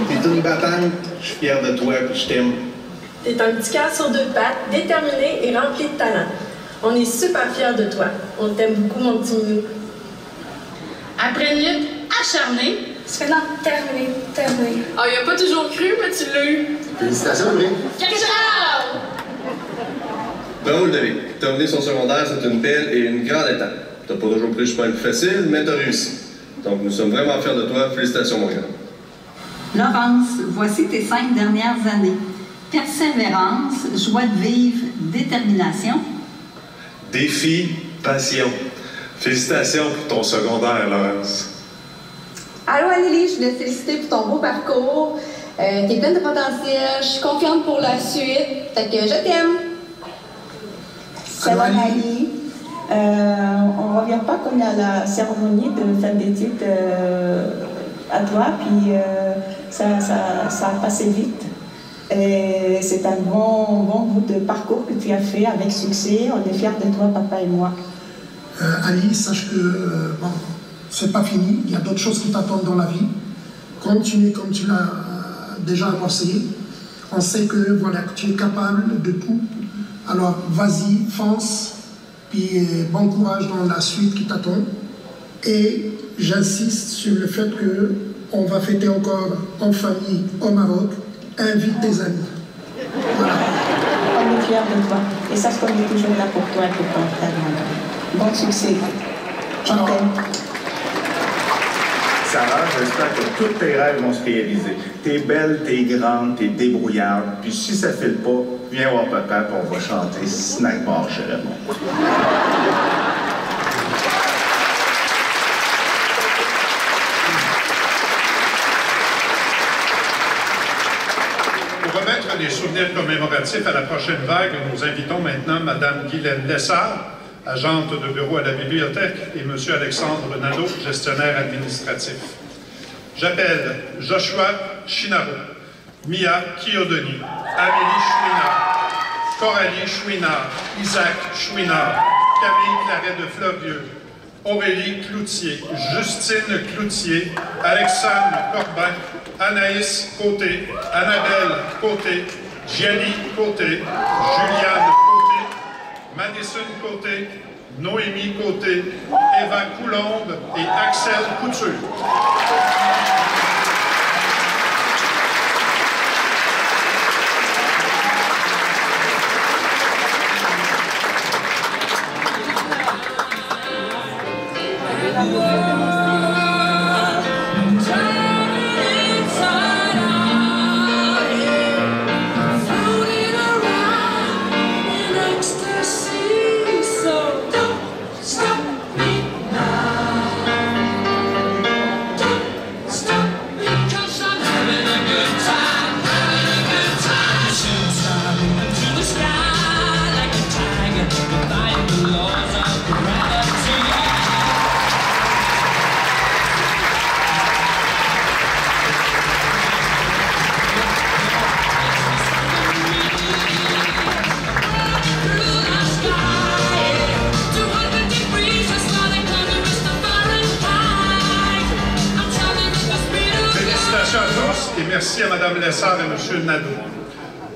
Speaker 4: T'es une battante, je suis fier de toi et je t'aime.
Speaker 19: T'es un petit cœur sur deux pattes, déterminé et rempli de talent. On est super fiers de toi. On t'aime beaucoup, mon petit minou.
Speaker 5: Après une lutte acharnée,
Speaker 19: c'est maintenant terminé.
Speaker 5: Ah, il a pas toujours cru, mais tu l'as eu.
Speaker 4: Félicitations, Louis.
Speaker 5: Ciao!
Speaker 7: Bravo, Ludovic. Terminer son secondaire, c'est une belle et une grande étape. T'as pas toujours pris le chemin le plus facile, mais t'as réussi. Donc, nous sommes vraiment fiers de toi. Félicitations, mon grand.
Speaker 8: Laurence, voici tes 5 dernières années. Persévérance, joie de vivre, détermination.
Speaker 10: Défi, passion. Félicitations pour ton secondaire, Laurence.
Speaker 27: Allô, Anneli, je voulais te féliciter pour ton beau parcours. T'es pleine de potentiel, je suis confiante pour la suite. Fait que je t'aime.
Speaker 28: Salut, Anneli. On ne revient pas comme à la cérémonie de fin d'études à toi, puis ça a passé vite. C'est un bon bout de parcours que tu as fait avec succès. On est fiers de toi, papa et moi.
Speaker 4: Ali, sache que, bon,
Speaker 1: c'est pas fini, il y a d'autres choses qui t'attendent dans la vie. Continue comme tu l'as déjà amorcé. On sait que, voilà, que tu es capable de tout. Alors, vas-y, fonce, puis bon courage dans la suite qui t'attend. Et j'insiste sur le fait qu'on va fêter encore en famille au Maroc. Invite tes amis. Voilà.
Speaker 28: On est fiers de toi. Et sache qu'on est toujours là pour toi et pour ta grandeur. Bon succès. Je t'aime.
Speaker 6: Sarah, j'espère que tous tes rêves vont se réaliser. T'es belle, t'es grande, t'es débrouillarde. Puis si ça file pas, viens voir papa, puis on va chanter Snack Bar chez Raymond.
Speaker 3: Pour remettre les souvenirs commémoratifs à la prochaine vague, nous invitons maintenant Mme Guylaine Lessard, agente de bureau à la bibliothèque, et M. Alexandre Nadeau, gestionnaire administratif. J'appelle Joshua Chinaro, Mia Kiodoni, Amélie Chouinard, Coralie Chouinard, Isaac Chouinard, Camille Claret de Fleurieux, Aurélie Cloutier, Justine Cloutier, Alexandre Corbin, Anaïs Côté, Annabelle Côté, Gianni Côté, Juliane Côté, Madison Côté, Noémie Côté, Eva Coulombe et Axel Couture. Et merci à Mme Lessard et M. Nadeau.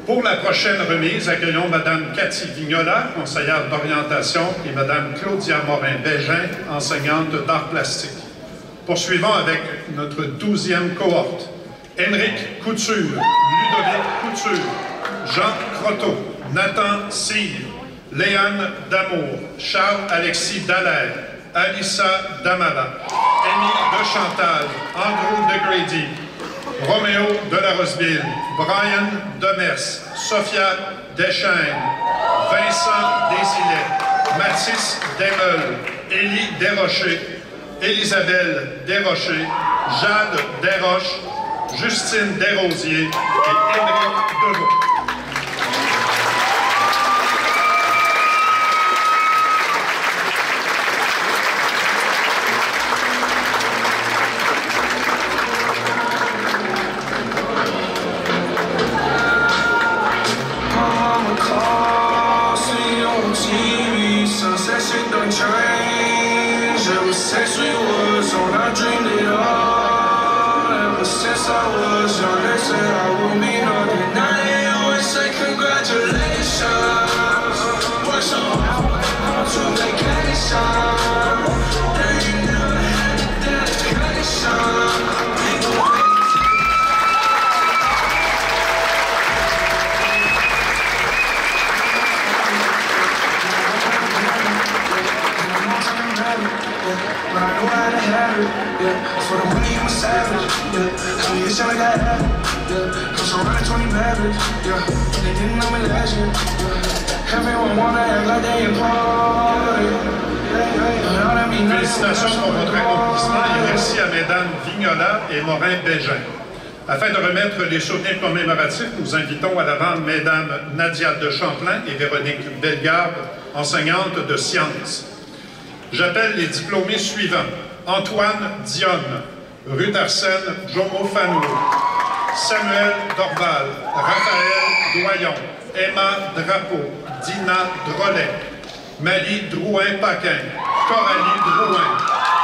Speaker 3: Pour la prochaine remise, accueillons Mme Cathy Vignola, conseillère d'orientation, et Mme Claudia Morin-Bégin, enseignante d'art plastique. Poursuivons avec notre 12e cohorte. Émeric Couture, Ludovic Couture, Jean Croteau, Nathan Cyr, Léane Damour, Charles-Alexis Dallaire, Alissa Damara, Émile de Chantal, Andrew de Grady, Roméo de la Roseville, Brian Demers, Sophia Deschaines, Vincent Desilets, Mathis Desmeules, Élie Desrochers, Élisabelle Desrochers, Jade Desroches, Justine Desrosiers et Émeric Deveau. Félicitations pour votre accomplissement et merci à Mesdames Vignola et Morin-Bégin. Afin de remettre les souvenirs commémoratifs, nous invitons à l'avant Mesdames Nadia de Champlain et Véronique Bellegarde, enseignantes de sciences. J'appelle les diplômés suivants. Antoine Dionne, Ruth Arsène Jomo Fano, Samuel Dorval, Raphaël Doyon, Emma Drapeau, Dina Drolet, Marie Drouin-Paquin, Coralie Drouin,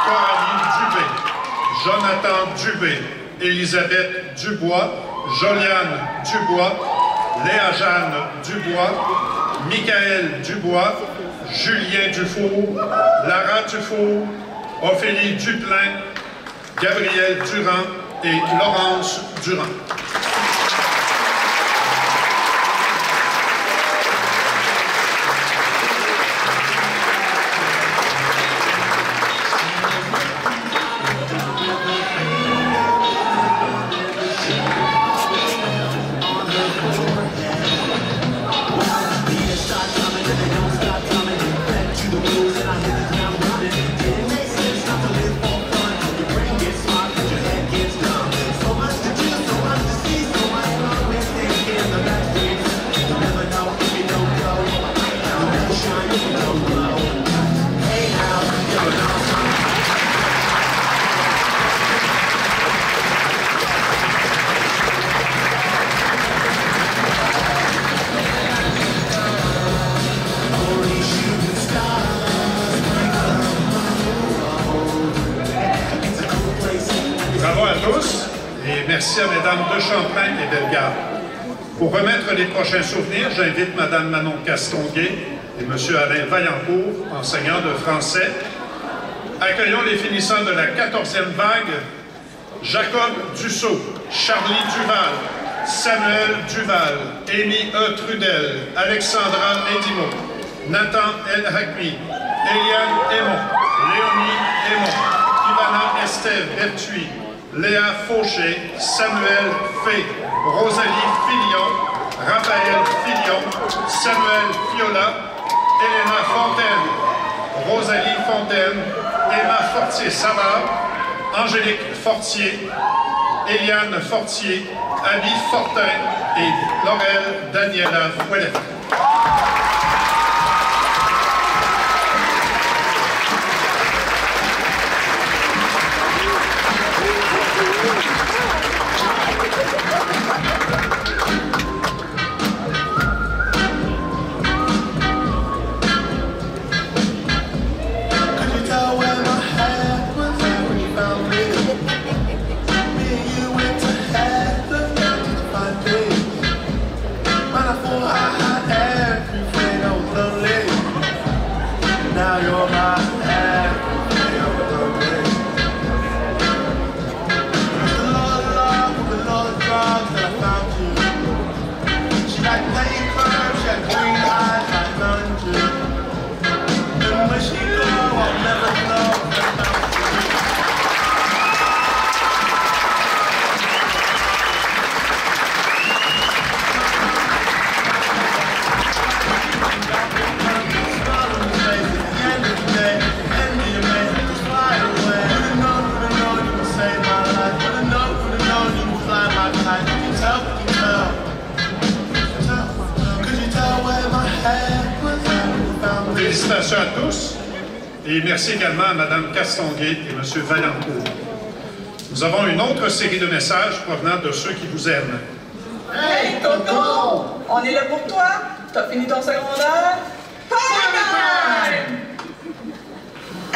Speaker 3: Coralie Dubé, Jonathan Dubé, Elisabeth Dubois, Joliane Dubois, Léa-Jeanne Dubois, Michael Dubois, Julien Dufour, Lara Dufour, Ophélie Duplain, Gabriel Durand et Laurence Durand. Merci à Mesdames de Champagne et Bellegarde. Pour remettre les prochains souvenirs, j'invite Madame Manon Castonguay et Monsieur Alain Vaillancourt, enseignants de français. Accueillons les finissants de la 14e vague, Jacob Dussault, Charlie Duval, Samuel Duval, Amy E. Trudel, Alexandra Edimo, Nathan El Hakmi, Eliane Aymon, Léonie Aymon, Ivana Estève Berthuis, Léa Fauché, Samuel Fay, Rosalie Filion, Raphaël Filion, Samuel Fiola, Elena Fontaine, Rosalie Fontaine, Emma Fortier-Savard, Angélique Fortier, Eliane Fortier, Abby Fortin et Laurel Daniela Fouellet. Félicitations à tous et merci également à Mme Castonguay et M. Vaillancourt. Nous avons une autre série de messages provenant de ceux qui vous aiment.
Speaker 9: Hey, Coco! On est là pour toi! T'as fini ton secondaire?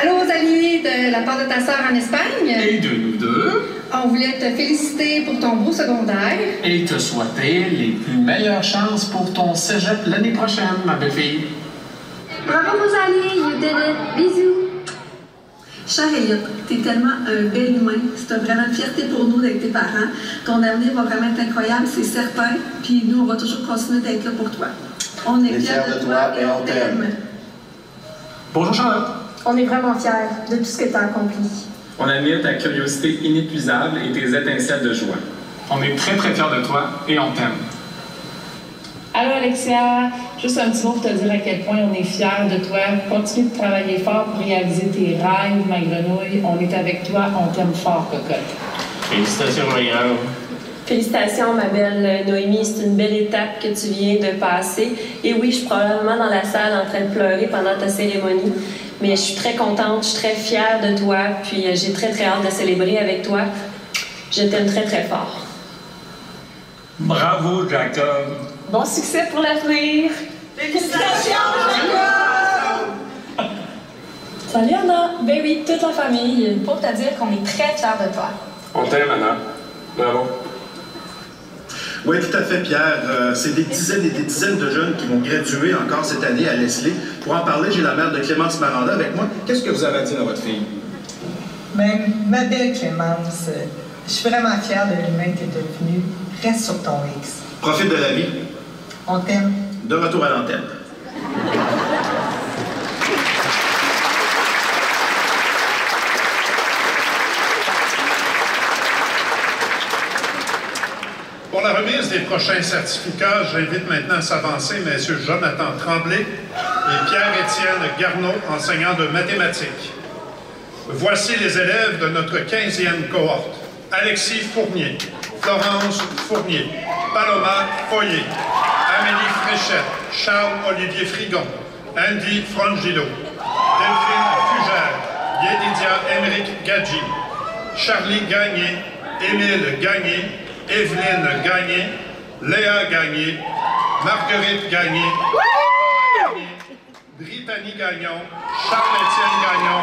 Speaker 27: Allô, Rosalie, de la part de ta sœur en Espagne.
Speaker 11: Et de nous deux.
Speaker 27: On voulait te féliciter pour ton beau secondaire.
Speaker 11: Et te souhaiter les plus meilleures chances pour ton cégep l'année prochaine, ma belle fille.
Speaker 27: Bravo, Rosalie, you did it. Bisous.
Speaker 8: Cher Elliot, t'es tellement un bel humain. C'est vraiment une fierté pour nous d'être tes parents. Ton avenir va vraiment être incroyable, c'est certain. Puis nous, on va toujours continuer d'être là pour toi. On est fiers de toi et on t'aime.
Speaker 11: Bonjour Charlotte.
Speaker 19: On est vraiment fiers de tout ce que tu as accompli.
Speaker 11: On admire ta curiosité inépuisable et tes étincelles de joie. On est très très fiers de toi et on t'aime.
Speaker 5: Allô Alexia, juste un petit mot pour te dire à quel point on est fiers de toi. Continue de travailler fort pour réaliser tes rêves, ma grenouille. On est avec toi, on t'aime fort, cocotte.
Speaker 26: Félicitations, ma grande.
Speaker 19: Félicitations, ma belle Noémie. C'est une belle étape que tu viens de passer. Et oui, je suis probablement dans la salle en train de pleurer pendant ta cérémonie. Mais je suis très contente, je suis très fière de toi. Puis j'ai très, très hâte de célébrer avec toi. Je t'aime très, très fort.
Speaker 11: Bravo, Jacob.
Speaker 19: Bon succès pour l'avenir!
Speaker 9: Félicitations, Jacob!
Speaker 12: Salut Anna! Ben oui, toute la famille. Pour te dire qu'on est très fiers de toi.
Speaker 11: On t'aime, Anna. Bravo.
Speaker 4: Oui, tout à fait, Pierre. C'est des dizaines et des dizaines de jeunes qui vont graduer encore cette année à Leslie. Pour en parler, j'ai la mère de Clémence Maranda avec moi. Qu'est-ce que vous avez à dire à votre fille?
Speaker 9: Ben, ma belle Clémence, je suis vraiment fière de l'humain que tu es devenu. Reste sur ton X.
Speaker 4: Profite de la vie.
Speaker 9: On t'aime.
Speaker 4: De retour à l'antenne.
Speaker 3: Pour la remise des prochains certificats, j'invite maintenant à s'avancer M. Jonathan Tremblay et Pierre-Étienne Garneau, enseignants de mathématiques. Voici les élèves de notre 15e cohorte. Alexis Fournier, Florence Fournier, Paloma Foyer, Amélie Fréchette, Charles-Olivier Frigon, Andy Frangillo, Delphine Fugère, Yedidia Émeric Gadji, Charlie Gagné, Émile Gagné, Evelyne Gagné, Léa Gagné, Marguerite Gagné, Brittany Gagnon, Charles-Étienne Gagnon,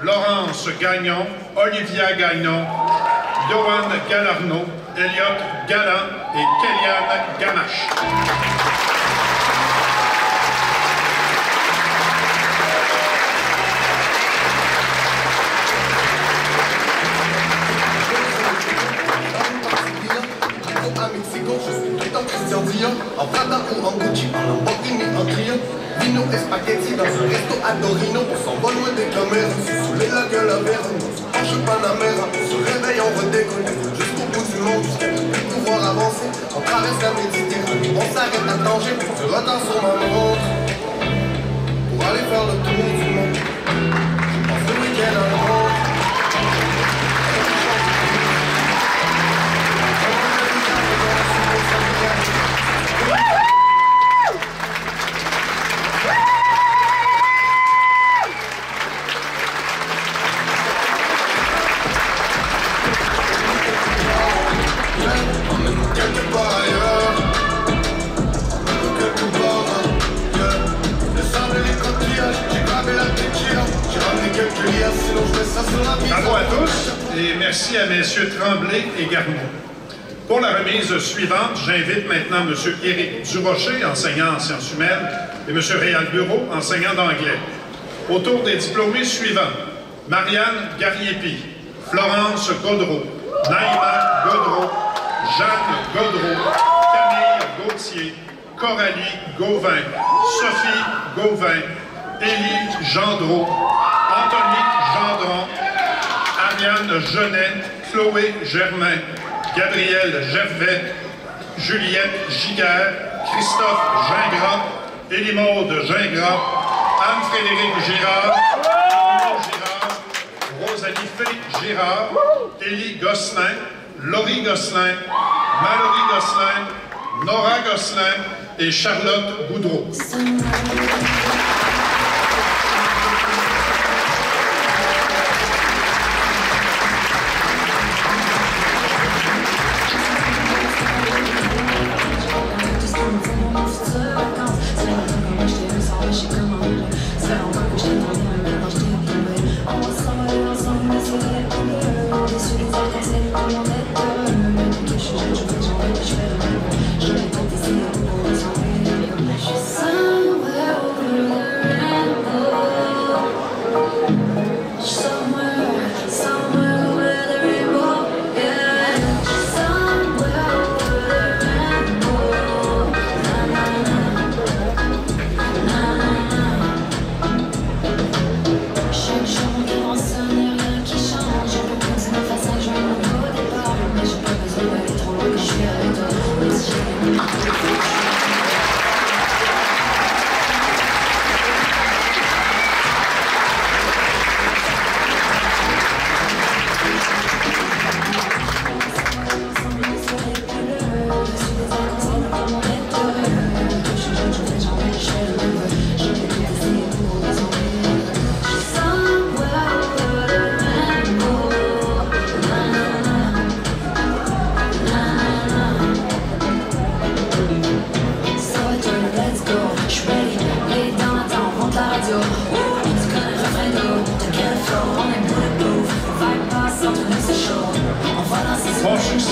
Speaker 3: Laurence Gagnon, Olivia Gagnon, Johan Galarno, Elliot Galland et Kéliane Gamache.
Speaker 13: Christian Dior, en Prada ou en Gucci, en Lamborghini, en Clio, vino et spaghetti dans un resto à Torino, on s'en va loin des caméras, sous les lacs à la mer, je Panamera, on se réveille, on redécolle, jusqu'au bout du monde, jusqu'à plus pouvoir avancer, on traverse la Méditerranée, on s'arrête à Tanger, je retard sur ma montre, pour aller faire le tour du monde, je passe le week-end à Londres.
Speaker 3: Bravo à tous et merci à messieurs Tremblay et Garneau. Pour la remise suivante, j'invite maintenant M. Éric Durocher, enseignant en sciences humaines, et M. Réal Bureau, enseignant d'anglais. Autour des diplômés suivants, Marianne Gariepi, Florence Gaudreau, Naïma Gaudreau, Jeanne Gaudreau, Camille Gauthier, Coralie Gauvin, Sophie Gauvin, Élie Gendreau, Anthony Gendron, Ariane Genet, Chloé Germain, Gabrielle Gervais, Juliette Giguère, Christophe Gingras, Élie-Maude Gingras, Anne-Frédéric Girard, Rosalie Félix Girard, Élie Gosselin, Laurie Gosselin, Mallory Gosselin, Nora Gosselin et Charlotte Boudreau.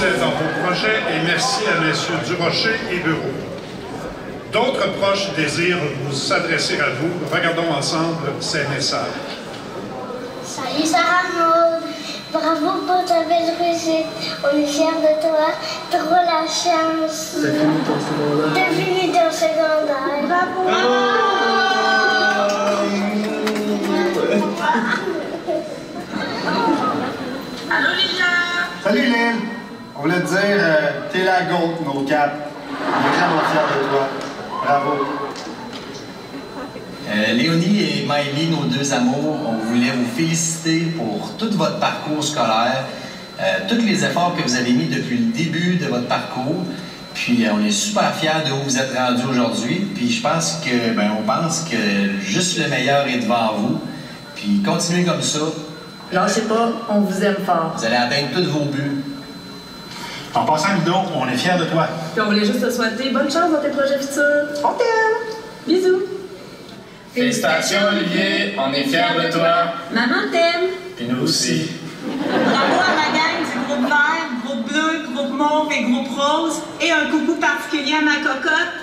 Speaker 3: succès dans vos projets et merci à messieurs Durocher et Bureau. D'autres proches désirent vous adresser à vous. Regardons ensemble ces messages.
Speaker 14: Salut Sarah Maud, bravo pour ta belle réussite. On est fiers de toi. Trop la chance. T'as fini ton secondaire. T'as fini ton secondaire. Bravo.
Speaker 16: Allô Lilian.
Speaker 17: Salut Lille. On voulait te dire, t'es la gauche, nos cap. On est vraiment fiers de toi. Bravo.
Speaker 18: Léonie et Maëlie, nos deux amours, on voulait vous féliciter pour tout votre parcours scolaire, tous les efforts que vous avez mis depuis le début de votre parcours. Puis on est super fiers de où vous êtes rendus aujourd'hui. Puis je pense que, on pense que juste le meilleur est devant vous. Puis continuez comme ça.
Speaker 20: Lâchez pas, on vous aime fort.
Speaker 18: Vous allez atteindre tous vos buts.
Speaker 17: En passant, Ludo, on est fiers de toi.
Speaker 20: Puis on voulait juste te souhaiter bonne chance dans tes projets futurs. On t'aime! Bisous!
Speaker 11: Félicitations Olivier, on est fiers de toi.
Speaker 20: Maman t'aime!
Speaker 17: Puis nous aussi.
Speaker 28: Bravo à la gang du groupe vert, groupe bleu, groupe mauve et groupe rose. Et un coucou particulier à ma cocotte.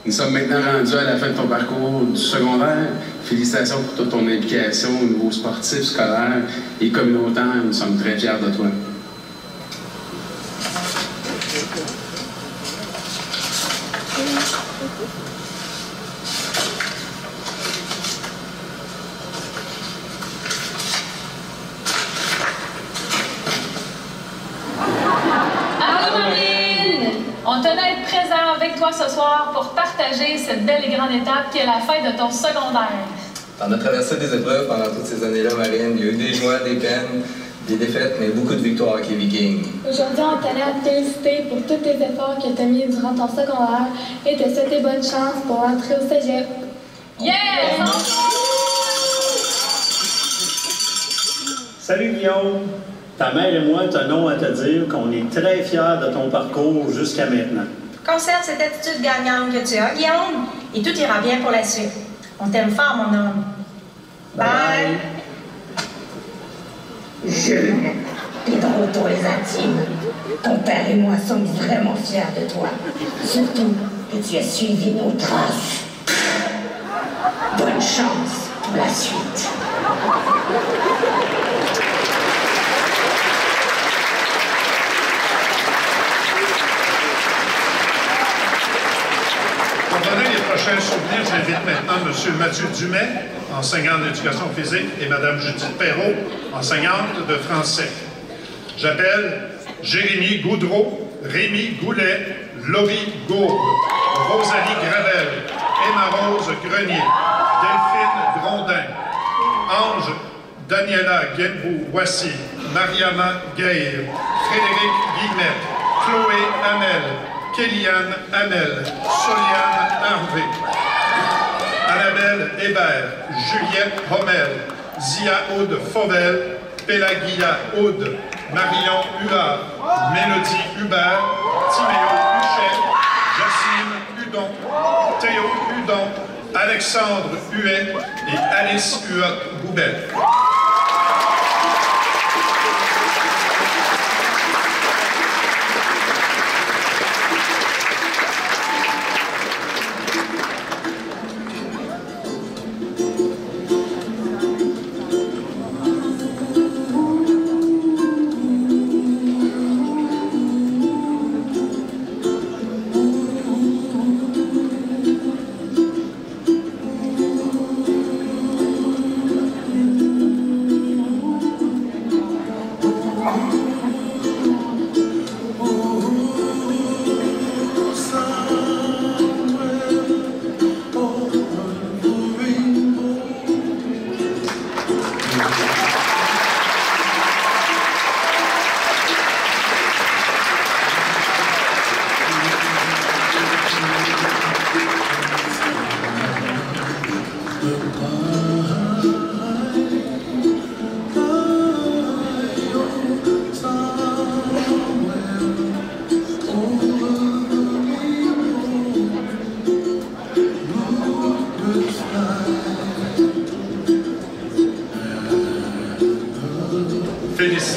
Speaker 26: Nous sommes maintenant rendus à la fin de ton parcours du secondaire. Félicitations pour toute ton implication au niveau sportif, scolaire et communautaire. Nous sommes très fiers de toi.
Speaker 12: On tenait à être présent avec toi ce soir pour partager cette belle et grande étape qui est la fin de ton secondaire.
Speaker 21: On a traversé des épreuves pendant toutes ces années-là, Marine. Il y a eu des joies, des peines, des défaites, mais beaucoup de victoires avec les Vikings.
Speaker 14: Aujourd'hui, on tenait à te féliciter pour tous tes efforts que tu as mis durant ton secondaire et te souhaiter bonne chance pour entrer au cégep.
Speaker 12: Yeah!
Speaker 22: Salut Guillaume! Ta mère et moi tenons à te dire qu'on est très fiers de ton parcours jusqu'à maintenant.
Speaker 28: Conserve cette attitude gagnante que tu as, Guillaume, et tout ira bien pour la suite. On t'aime fort, mon homme. Bye!
Speaker 27: Jules, t'es de retour les intimes. Ton père et moi sommes vraiment fiers de toi. Surtout que tu as suivi nos traces. Bonne chance pour la suite.
Speaker 3: Pour donner les prochains souvenirs, j'invite maintenant M. Mathieu Dumais, enseignant d'éducation physique, et Mme Judith Perrault, enseignante de français. J'appelle Jérémy Goudreau, Rémi Goulet, Laurie Gourde, Rosalie Gravel, Emma-Rose Grenier, Delphine Grondin, Ange Daniela Guembou-Voici, Mariama Gaïr, Frédéric Guillemette, Chloé Hamel, Kéliane Hamel, Soliane Harvé, Annabelle Hébert, Juliette Rommel, Zia Aude Fauvel, Pélagia Aude, Marion Huard, Mélodie Hubert, Timéo Huchet, Jacine Hudon, Théo Hudon, Alexandre Huet et Alice Huot-Boubel.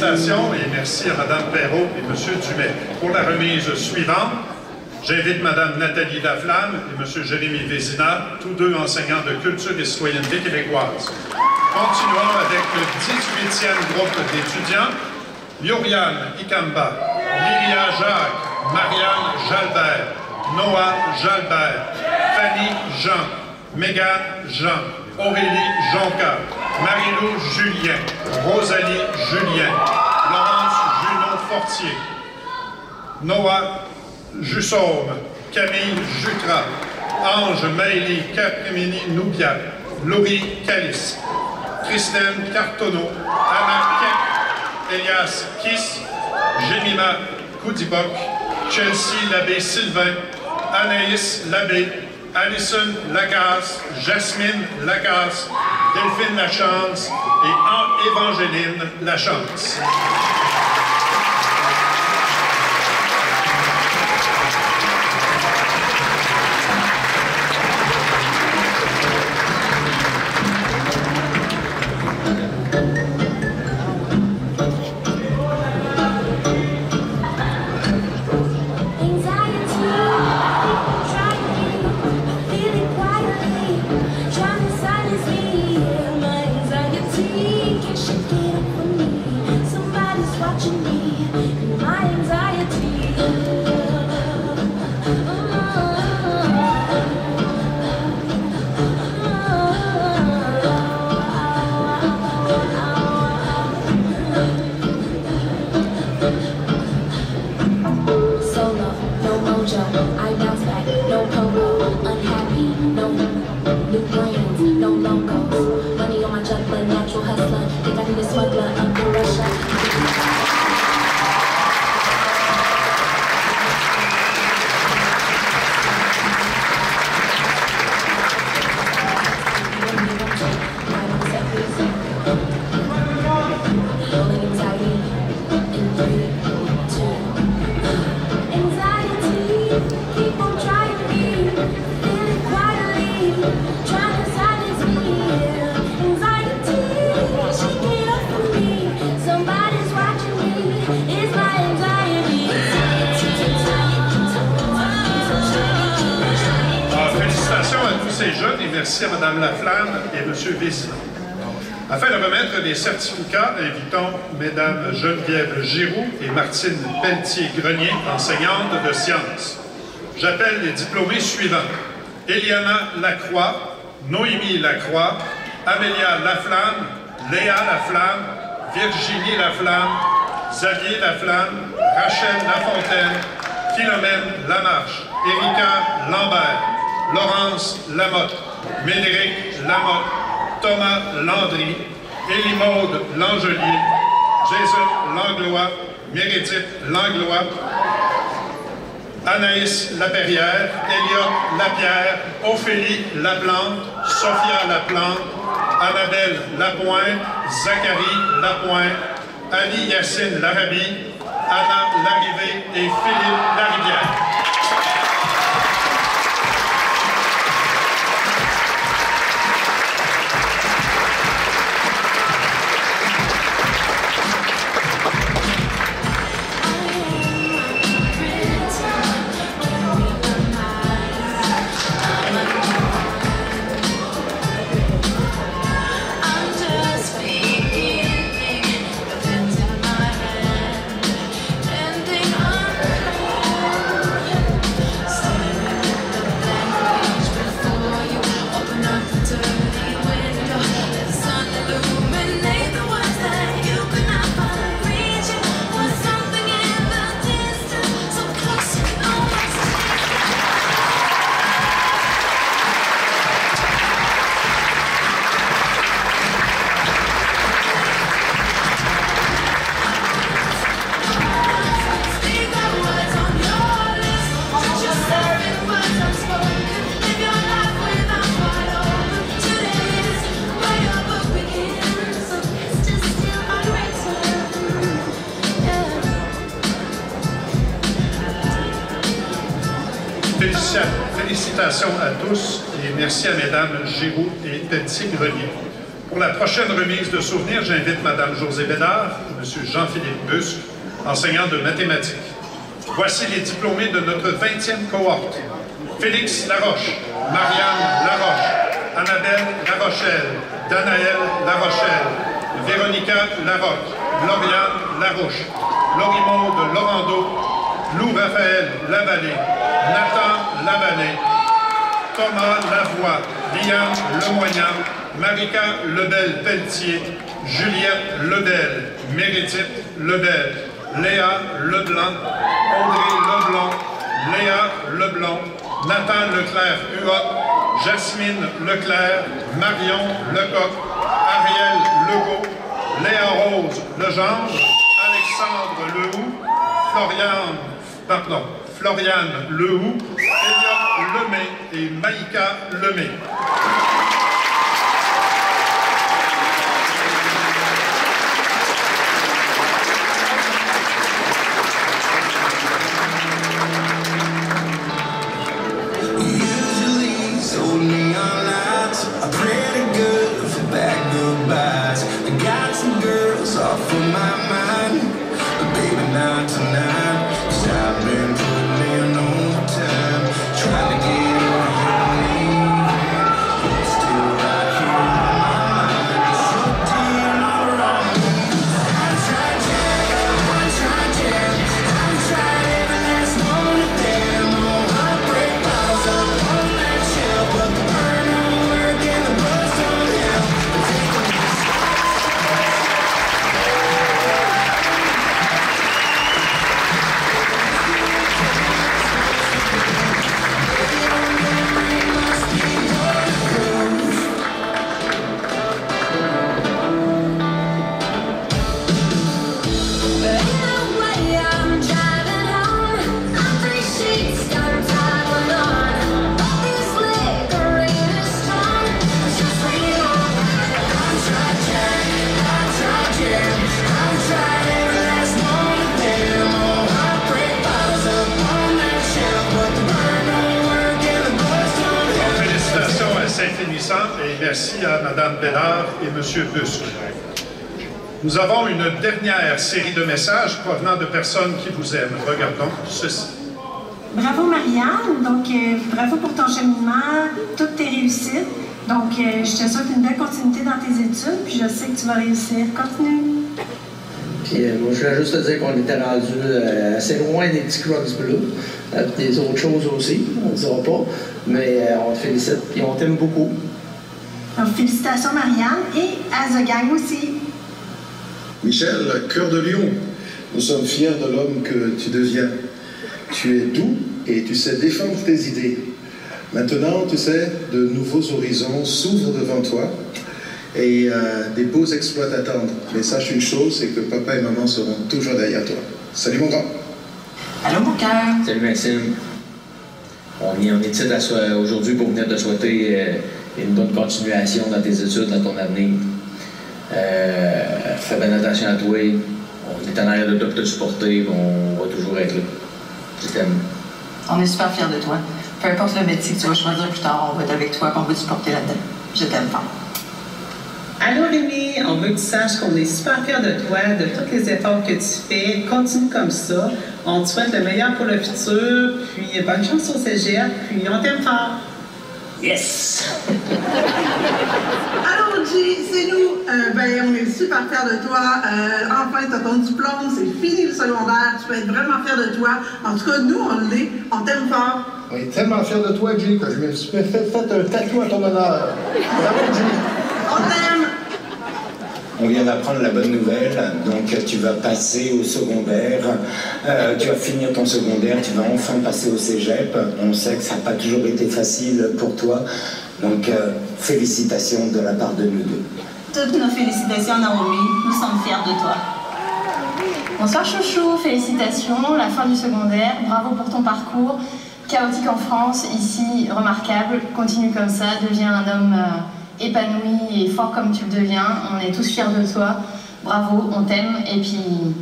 Speaker 3: Félicitations et merci à Mme Perrault et M. Dumais. Pour la remise suivante, j'invite Mme Nathalie Laflamme et M. Jérémy Vézina, tous deux enseignants de culture et citoyenneté québécoise. Continuons avec le 18e groupe d'étudiants, Yoriane Ikamba, Lilia Jacques, Marianne Jalbert, Noah Jalbert, Fanny Jean, Mégane Jean, Aurélie Jonca, Marie-Lou Julien, Rosalie Julien, Laurence Junot-Fortier, Noah Jussaume, Camille Jutras, Ange Maëlie Caprimini-Noubia, Laurie Calice, Christine Cartonneau, Anna Kek, Elias Kiss, Jemima Koudibok, Chelsea Labbé-Sylvain, Anaïs Labbé, Alison Lacasse, Jasmine Lacasse, Delphine Lachance et Évangeline Lachance. Merci à Mme Laflamme et M. Vézina. Afin de remettre des certificats, invitons Mesdames Geneviève Giroux et Martine Pelletier-Grenier, enseignantes de sciences. J'appelle les diplômés suivants. Eliana Lacroix, Noémie Lacroix, Amélia Laflamme, Léa Laflamme, Virginie Laflamme, Xavier Laflamme, Rachel Lafontaine, Philomène Lamarche, Érika Lambert, Laurence Lamotte, Médéric Lamotte, Thomas Landry, Élie-Maude Langelier, Jason Langlois, Mérédith Langlois, Anaïs Laperrière, Elliot Lapierre, Ophélie Laplante, Sophia Laplante, Annabelle Lapointe, Zachary Lapointe, Ali Yacine Larabi, Anna Larrivée et Philippe Larivière. Félicitations à tous et merci à Mesdames Giroux et Pelletier-Grenier. Pour la prochaine remise de souvenirs, j'invite Mme Josée Bédard, M. Jean-Philippe Busque, enseignant de mathématiques. Voici les diplômés de notre 20e cohorte. Félix Laroche, Marianne Laroche, Annabelle Larochelle, Danaël Larochelle, Véronica Larocque, Lauriane Larouche, Lorimo de Laurando, Lou-Raphaël Lavallée, Nathan Lavallée, Thomas Lavoie, Liane Lemoignant, Marika Lebel-Pelletier, Juliette Lebel, Mérédith Lebel, Léa Leblanc, Audrey Leblond, Léa Leblond, Nathan Leclerc-Huot, Jasmine Leclerc, Marion Lecoq, Ariel Legault, Léa Rose Legendre, Alexandre Lehoux, Floriane Lehoux, Elliot Lemay et Maïka Lemay.
Speaker 2: Off of my mind, but baby, not tonight. 'Cause I've been putting in overtime, trying to get over you. You're still right here on my mind. You're so damn alright. I've tried, I've tried every last one of them. Oh, heartbreak piles up on that shelf, but the burn don't work and the buzz don't help.
Speaker 3: Et merci à Mme Bédard et M. Busque. Nous avons une dernière série de messages provenant de personnes qui vous aiment. Regardons ceci.
Speaker 7: Bravo Marianne, donc bravo pour ton cheminement, toutes tes réussites. Donc je te souhaite une belle continuité dans tes études, puis je sais que tu vas réussir. Continue.
Speaker 10: Puis moi je voulais juste te dire qu'on était rendu assez loin des petits Crocs bleus, des autres choses aussi, on ne dira pas, mais on te félicite et on t'aime beaucoup.
Speaker 7: Donc félicitations Marianne et à The Gang aussi.
Speaker 15: Michel, cœur de lion, nous sommes fiers de l'homme que tu deviens. Tu es doux et tu sais défendre tes idées. Maintenant, tu sais, de nouveaux horizons s'ouvrent devant toi et des beaux exploits t'attendent. Mais sache une chose, c'est que papa et maman seront toujours derrière toi. Salut mon grand.
Speaker 7: Allô mon cœur.
Speaker 16: Salut Maxime. On est ici aujourd'hui pour venir te souhaiter une bonne continuation dans tes études, dans ton avenir. Fais bien attention à toi. On est en arrière de toi pour te supporter. On va toujours être là. Je t'aime.
Speaker 7: On est super fiers de toi. Peu importe le métier que tu vas choisir plus tard, on va être avec toi et on va te supporter là-dedans. Je t'aime fort.
Speaker 23: Allô Rémi, on veut que tu saches qu'on est super fiers de toi, de tous les efforts que tu fais. Continue comme ça. On te souhaite le meilleur pour le futur, puis bonne chance au cégep, puis on t'aime fort.
Speaker 16: Yes!
Speaker 24: Allô G, c'est nous. On est super fiers de toi. Enfin, tu as ton diplôme, c'est fini le secondaire. Tu peux être vraiment fier de toi. En tout cas, nous, on l'est. On t'aime fort.
Speaker 1: On est tellement fiers de toi, G, que je me suis fait un tatou à ton honneur. Bravo, G.
Speaker 24: On t'aime.
Speaker 25: On vient d'apprendre la bonne nouvelle, donc tu vas passer au secondaire, tu vas finir ton secondaire, tu vas enfin passer au cégep. On sait que ça n'a pas toujours été facile pour toi, donc félicitations de la part de nous deux.
Speaker 7: Toutes nos félicitations Naomi, nous sommes fiers de toi.
Speaker 29: Bonsoir chouchou, félicitations, la fin du secondaire, bravo pour ton parcours, chaotique en France, ici remarquable, continue comme ça, deviens un homme épanoui et fort comme tu le deviens, on est tous fiers de toi, bravo, on t'aime et puis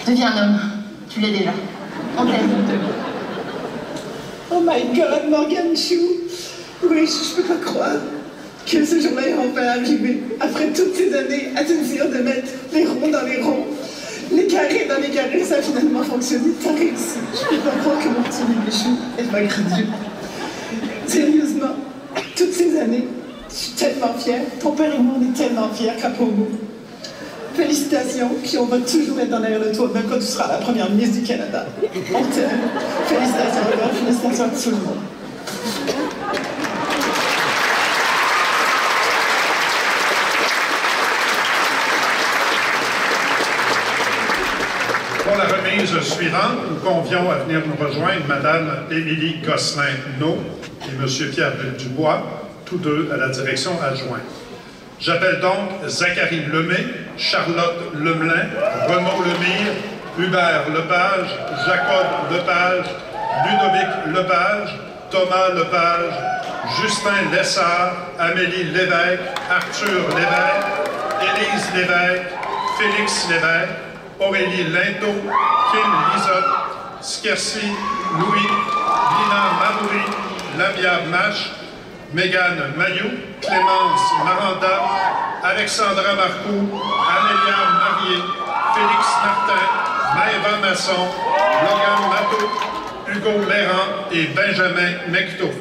Speaker 29: deviens un homme, tu l'es déjà, on t'aime.
Speaker 23: Oh my god, Morgan Chou, oui, je peux pas croire.
Speaker 28: que ce jour-là est enfin arrivé. Après toutes ces années à te dire de mettre les ronds dans les ronds, les carrés dans les carrés, ça a finalement fonctionné. T'as réussi. Je peux pas croire que mon petit Michou est pas gradué. Sérieusement, toutes ces années, je suis tellement fière. Ton père et moi, on est tellement fiers, Capomo. Félicitations, puis on va toujours être en arrière de toi, même quand tu seras la première Miss du Canada. On t'aime. Félicitations encore, félicitations à tout le monde.
Speaker 3: Pour la remise suivante, nous convions à venir nous rejoindre Mme Émilie Gosselin-No et M. Pierre Dubois, tous deux à la direction adjointe. J'appelle donc Zachary Lemay, Charlotte Lemelin, Renaud Lemire, Hubert Lepage, Jacob Lepage, Ludovic Lepage, Thomas Lepage, Justin Lessard, Amélie Lévesque, Arthur Lévesque, Élise Lévesque, Félix Lévesque, Aurélie Linteau, Kim Lisotte, Skersi Louis, Lina Mamouri, Lamia Mache, Mégane Mayou, Clémence Maranda, Alexandra Marcoux, Amélia Marié, Félix Martin, Maëva Masson, Logan Matteau, Hugo Méran et Benjamin Mecteau.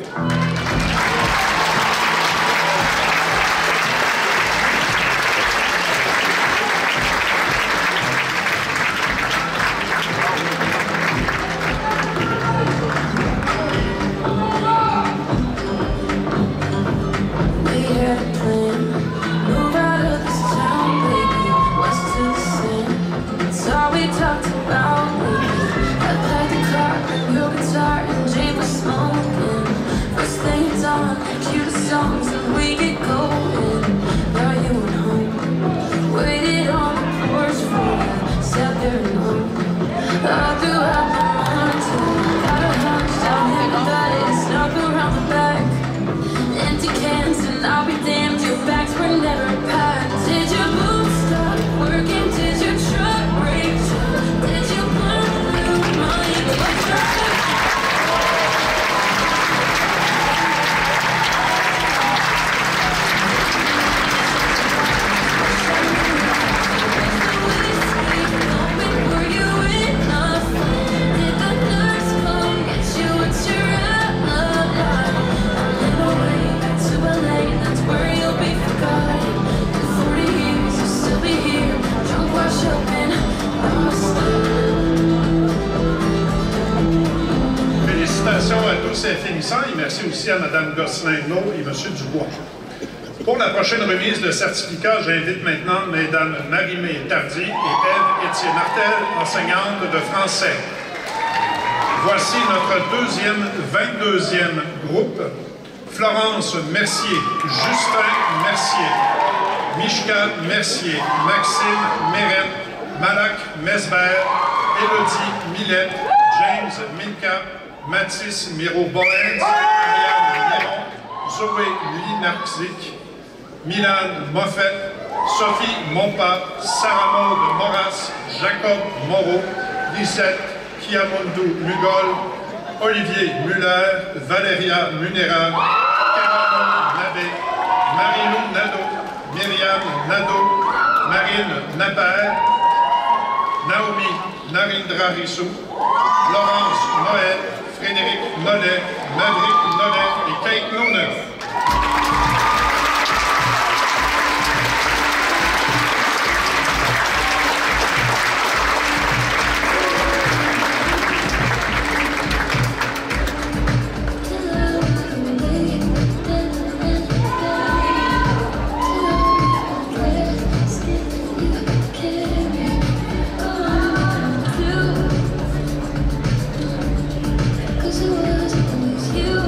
Speaker 3: Et merci aussi à Mme Gosselin-No et M. Dubois. Pour la prochaine remise de certificat, j'invite maintenant Mesdames Marie-Mé Tardy et Ève Étier-Martel, enseignantes de français. Voici notre 22e groupe. Florence Mercier, Justin Mercier, Mishka Mercier, Maxime Mérette, Malak Mesbert, Élodie Millette, James Milka, Mathis Miro-Boens, Ariane Léon, Zoé Linarczyk, Milan Moffett, Sophie Monpa, Sarah Maud Moras, Jacob Moreau, Lisette Kiamundu Mugol, Olivier Muller, Valéria Munera, Caramon Nabé, Marilou Nadeau, Myriam Nadeau, Marine Napper, Naomi Narindra Rissou, Laurence Noël, Frédéric Nollet, Maverick Nollet et Kate Noneuf.
Speaker 2: You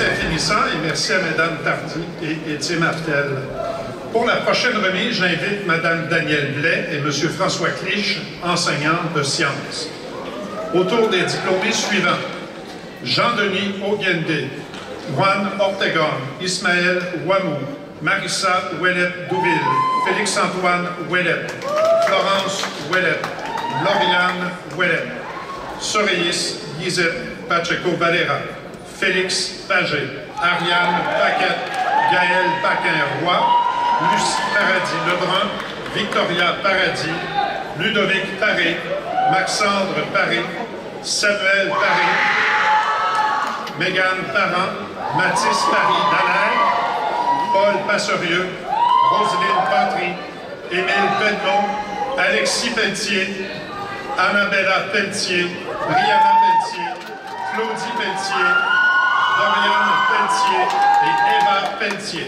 Speaker 3: merci à Finissant et merci à Mme Tardy et Étienne Martel. Pour la prochaine remise, j'invite Mme Danielle Blais et M. François Clich, enseignants de sciences. Autour des diplômés suivants, Jean-Denis Oguende, Juan Ortegon, Ismaël Ouamou, Marissa Ouellet-Douville, Félix-Antoine Ouellet, Florence Ouellet, Lauriane Ouellet, Soreis Lisette Pacheco-Valera, Félix Pagé, Ariane Paquette, Gaël Paquin-Roy, Lucie Paradis-Lebrun, Victoria Paradis, Ludovic Paré, Maxandre Paré, Samuel Paré, Mégane Parent, Mathis Paris-Dallaire, Paul Passerieux, Roselyne Patry, Émile Penneau, Alexis Pelletier, Annabella Pelletier, Brianna Pelletier, Claudie Pelletier, Doriane Pelletier et Eva Pelletier.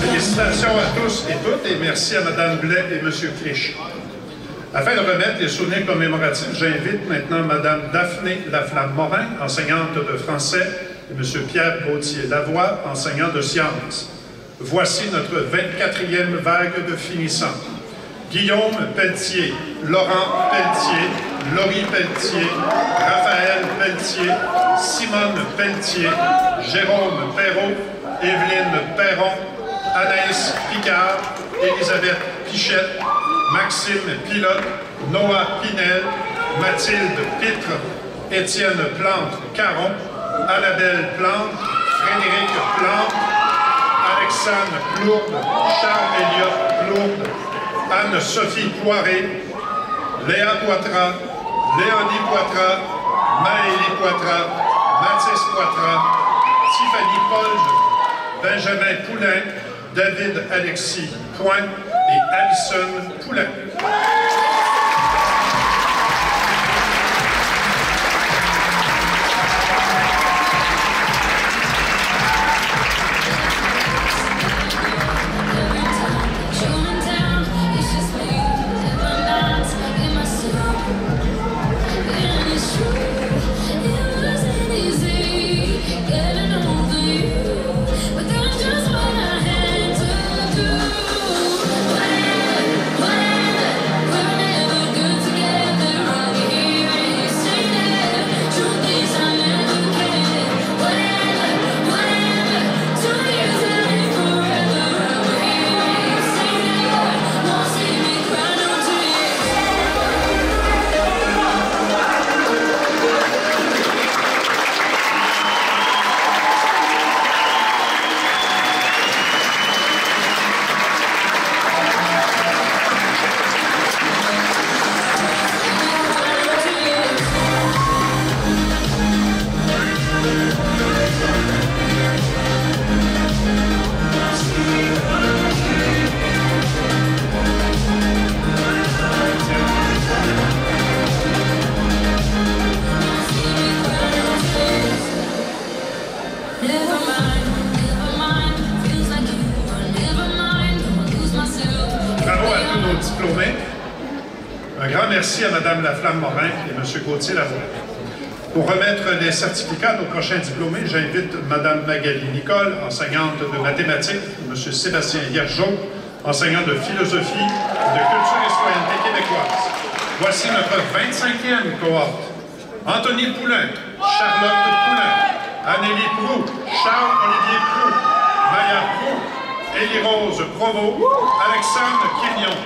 Speaker 3: Félicitations à tous et toutes et merci à Mme Blais et M. Clich. Afin de remettre les souvenirs commémoratifs, j'invite maintenant Mme Daphné Laflamme-Morin, enseignante de français, et M. Pierre Gauthier-Lavoie, enseignant de sciences. Voici notre 24e vague de finissants. Guillaume Pelletier, Laurent Pelletier, Laurie Pelletier, Raphaël Pelletier, Simone Pelletier, Jérôme Perrault, Evelyne Perron, Anaïs Picard, Elisabeth Pichette, Maxime Pilote, Noah Pinel, Mathilde Pitre, Étienne Plante-Caron, Annabelle Plante, Frédéric Plante, Alexandre Plourde, Charles Elliott Plourde, Anne-Sophie Poiré, Léa Poitras, Léonie Poitras, Maëlie Poitras, Mathis Poitras, Tiffany Polge, Benjamin Poulain, David Alexis Point et Alison Poulain.
Speaker 2: Whatever
Speaker 3: Un grand merci à Mme Laflamme-Morin et M. Gauthier-Lavoie. Pour remettre les certificats à nos prochains diplômés, j'invite Mme Magali Nicole, enseignante de mathématiques, et M. Sébastien Hiergeau, enseignant de philosophie et de culture et citoyenneté québécoise. Voici notre 25e cohorte. Anthony Poulain, Charlotte Poulain, Annélie Proux, Charles-Olivier Proux, Maya Proux, Élie-Rose Provost, Alexandre Quignon,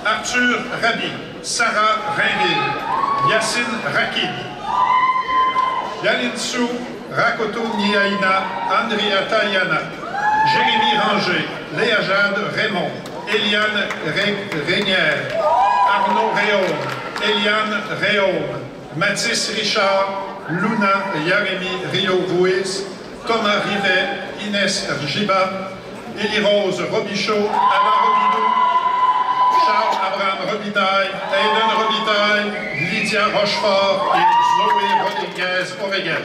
Speaker 3: Arthur Rabi, Sarah Rainville, Yacine Rakid, Yalinsu Rakoto Niaïna, Andriata Yana, Jérémy Ranger, Léa Jade Raymond, Eliane Régnière, Arnaud Réaume, Eliane Réaume, Mathis Richard, Luna Yarémy Rio-Ruiz, Thomas Rivet, Inès Giba, Élie-Rose Robichaud, Alain Robidou, Charles Abraham Robitaille, Aiden Robitaille, Lydia Rochefort et Chloé Rodriguez-Oregon.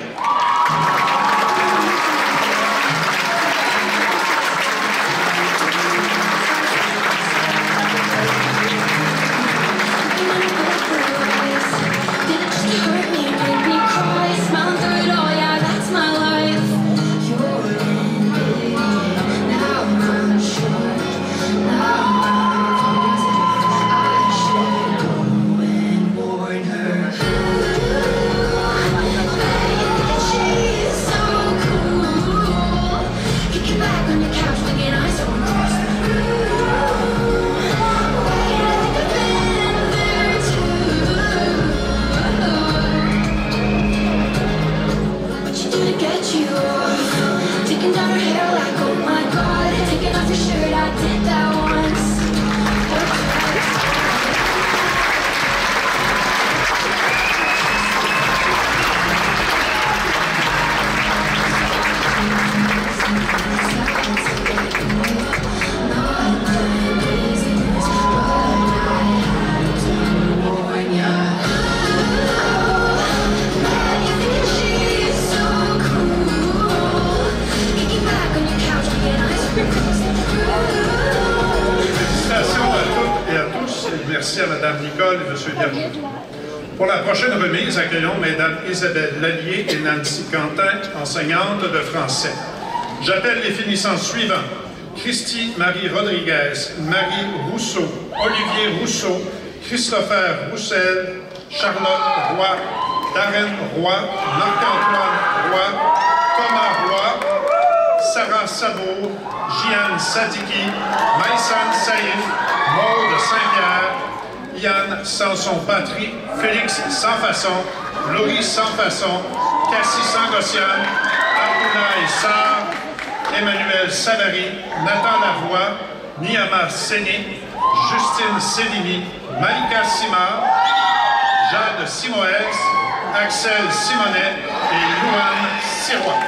Speaker 3: Merci à Mme Nicole et M. Hiergeau. Pour la prochaine remise, accueillons Mme Isabelle Lallier et Nancy Quentin, enseignantes de français. J'appelle les finissants suivants. Christy Marie Rodriguez, Marie Rousseau, Olivier Rousseau, Christopher Roussel, Charlotte Roy, Darren Roy, Marc-Antoine Roy, Thomas Roy, Sarah Sabot, Jeanne Sadiki, Maïsan Saïf, Maude Saint-Pierre, Yann Sanson-Patry, Félix Sans-Façon, Laurie Sans-Façon, Cassie Sangossian, Abdoulaye Sarr, Emmanuel Savary, Nathan Lavoie, Niama Séné, Justine Céline, Malika Simard, Jade Simoès, Axel Simonet et Louane Sirois.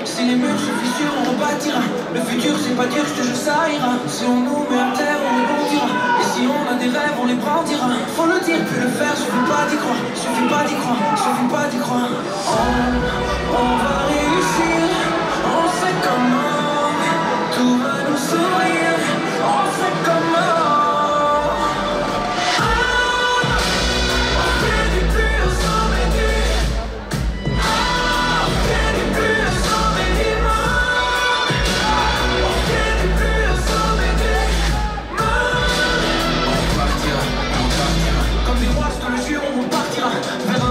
Speaker 4: Si les murs se fissurent, on rebâtira. Le futur, c'est pas dur, je te jure, ça ira. Si on nous met à terre, on rebondira. Et si on a des rêves, on les brandira. Faut le dire, puis le faire, suffit pas d'y croire. Suffit pas d'y croire, suffit pas d'y croire. On va réussir, on sait comment. Tout va nous sourire, on sait comment. Vers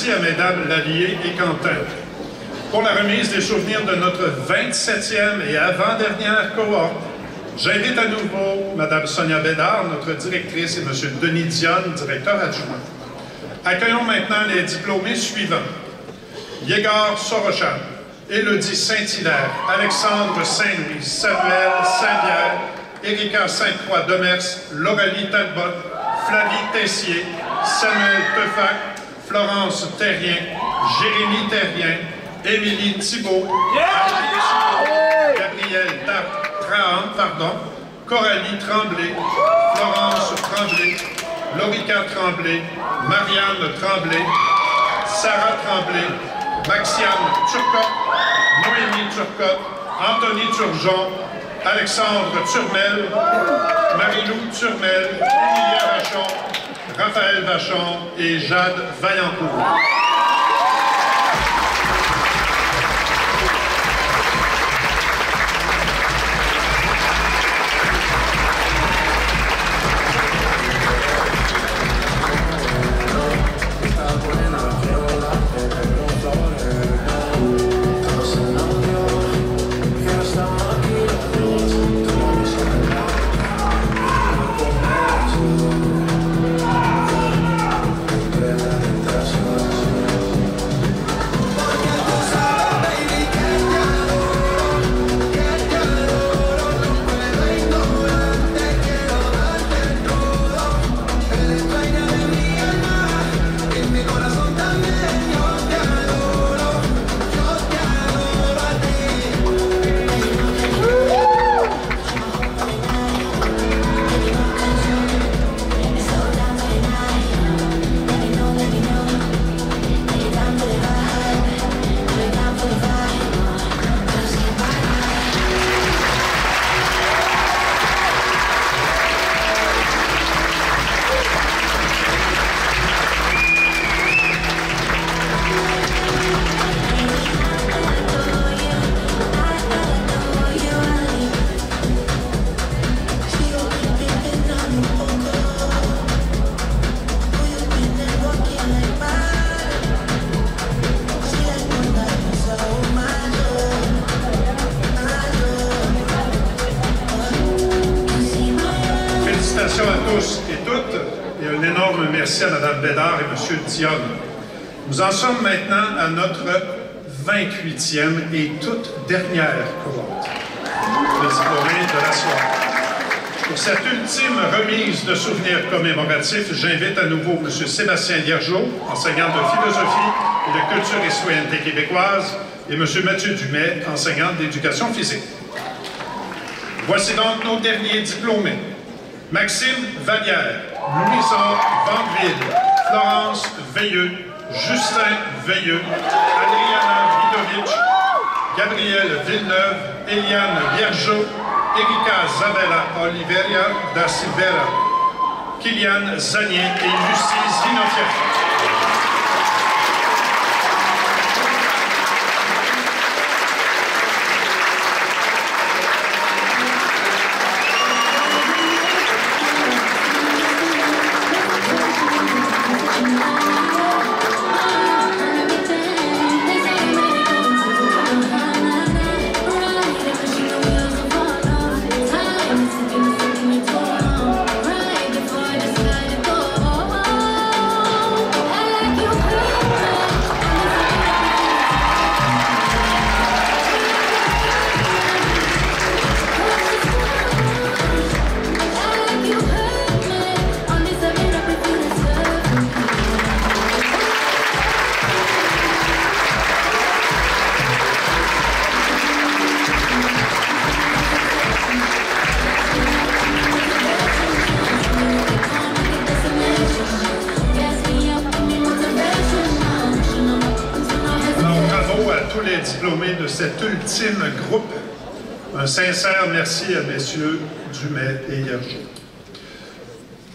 Speaker 3: merci à Mesdames Lallier et Quentin. Pour la remise des souvenirs de notre 27e et avant-dernière cohorte, j'invite à nouveau Mme Sonia Bédard, notre directrice, et M. Denis Dionne, directeur adjoint. Accueillons maintenant les diplômés suivants. Yégard Sorochan, Élodie Saint-Hilaire, Alexandre Saint-Louis, Samuel Saint-Pierre, Érika Sainte-Croix-Demers, Laurelie Talbot, Flavie Tessier, Samuel Teufac, Florence Terrien, Jérémy Terrien, Émilie Thibault, Gabrielle Trahan, Coralie Tremblay, Florence Tremblay, Lorica Tremblay, Marianne Tremblay, Sarah Tremblay, Maxiane Turcotte, Noémie Turcotte, Anthony Turgeon, Alexandre Turmel, Marie-Lou Turmel, Emilia Vachon, Raphaël Vachon et Jade Vaillancourt. Merci à Mme Bédard et M. Dionne. Nous en sommes maintenant à notre 28e et toute dernière cohorte de diplômés de la soirée. Pour cette ultime remise de souvenirs commémoratifs, j'invite à nouveau M. Sébastien Viergeot, enseignant de philosophie et de culture et citoyenneté québécoise, et M. Mathieu Dumais, enseignant d'éducation physique. Voici donc nos derniers diplômés. Maxime Vallière, Louison Vandeville, Florence Veilleux, Justin Veilleux, Adriana Vidovitch, Gabrielle Villeneuve, Eliane Viergeot, Erika Zabella Oliveria da Silveira, Kylian Zanier et Lucie Zinofiev. Diplômés de cet ultime groupe. Un sincère merci à messieurs Dumais et Viergeot.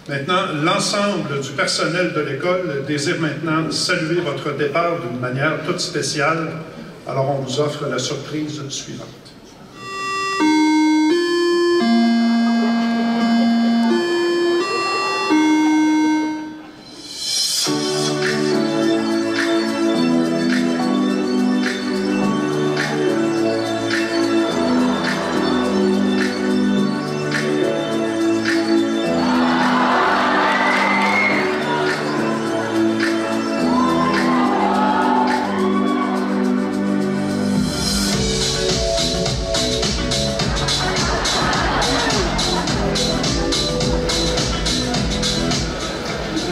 Speaker 3: Maintenant, l'ensemble du personnel de l'école désire maintenant saluer votre départ d'une manière toute spéciale. Alors, on vous offre la surprise suivante.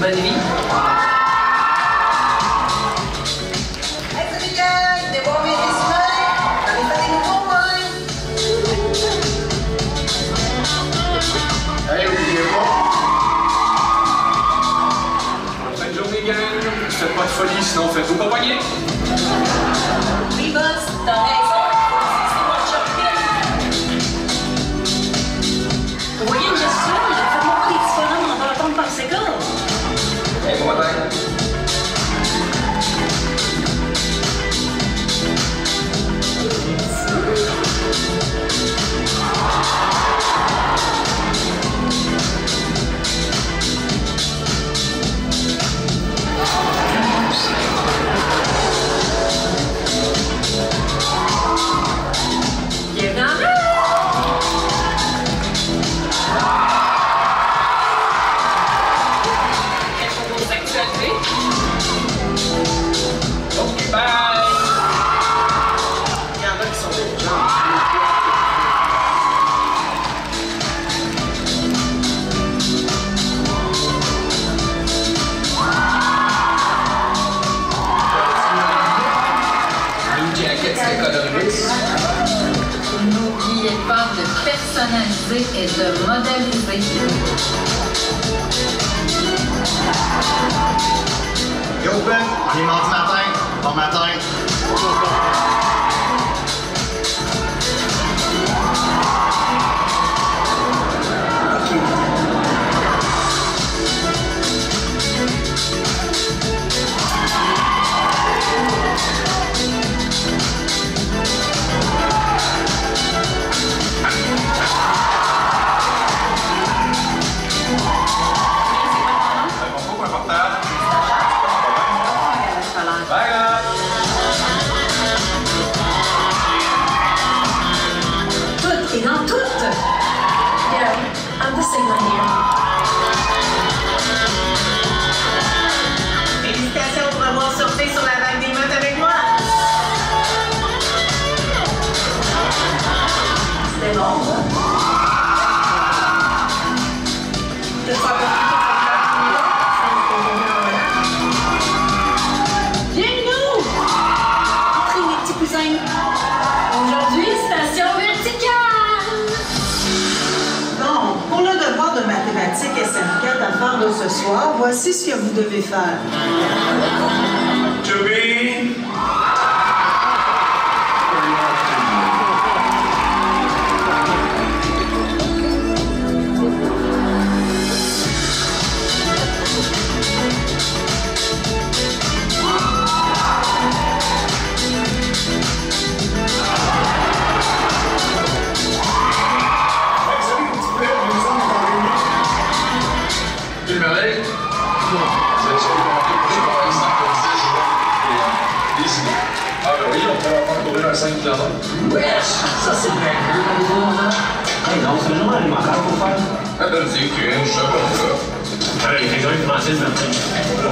Speaker 5: Bonne vie.
Speaker 6: Hey, salut gang! Venez voir mes dessins! J'en ai fait des nouveaux, moi!
Speaker 8: Hey, oubliez pas! Bonne journée, gang! Faites pas de folie, sinon faites-vous pas pogner!
Speaker 6: Oui, boss, t'as raison! C'est moi le champion!
Speaker 5: Vous voyez une gestuelle? Faites-moi pas des petits bonhommes en bâton de popsicle.
Speaker 8: Hey, bon matin!
Speaker 5: Bienvenue en quelles sont vos actualités?
Speaker 8: OK, bye! Il y en a qui sont des gens.
Speaker 5: Blue Jacket, c'est économique. N'oubliez pas de personnaliser et de modéliser.
Speaker 17: Yo, Ben, on est mardi matin. Bon matin.
Speaker 8: Bonjour, un portable. Bye, là!
Speaker 5: Tout et dans tout. Yeah, I'm the signal here.
Speaker 6: Félicitations pour avoir surfé sur la vague des meutes avec moi!
Speaker 5: C'était bon, hein?
Speaker 6: Tu sois pas
Speaker 5: Bienvenue! Entrez mes petits cousins. Aujourd'hui, station verticale.
Speaker 28: Bon, pour le devoir de mathématiques SR4 à faire de ce soir, voici ce que vous devez faire.
Speaker 8: Joby! Une merveille. Ah ben oui, on peut leur faire courir un 5 km.
Speaker 5: Wesh, ça c'est bien cool. Hey, non, c'est le jour alimentaire pour faire.
Speaker 8: Ah ben c'est que je sais pas là.
Speaker 22: Les régions financières, Martin.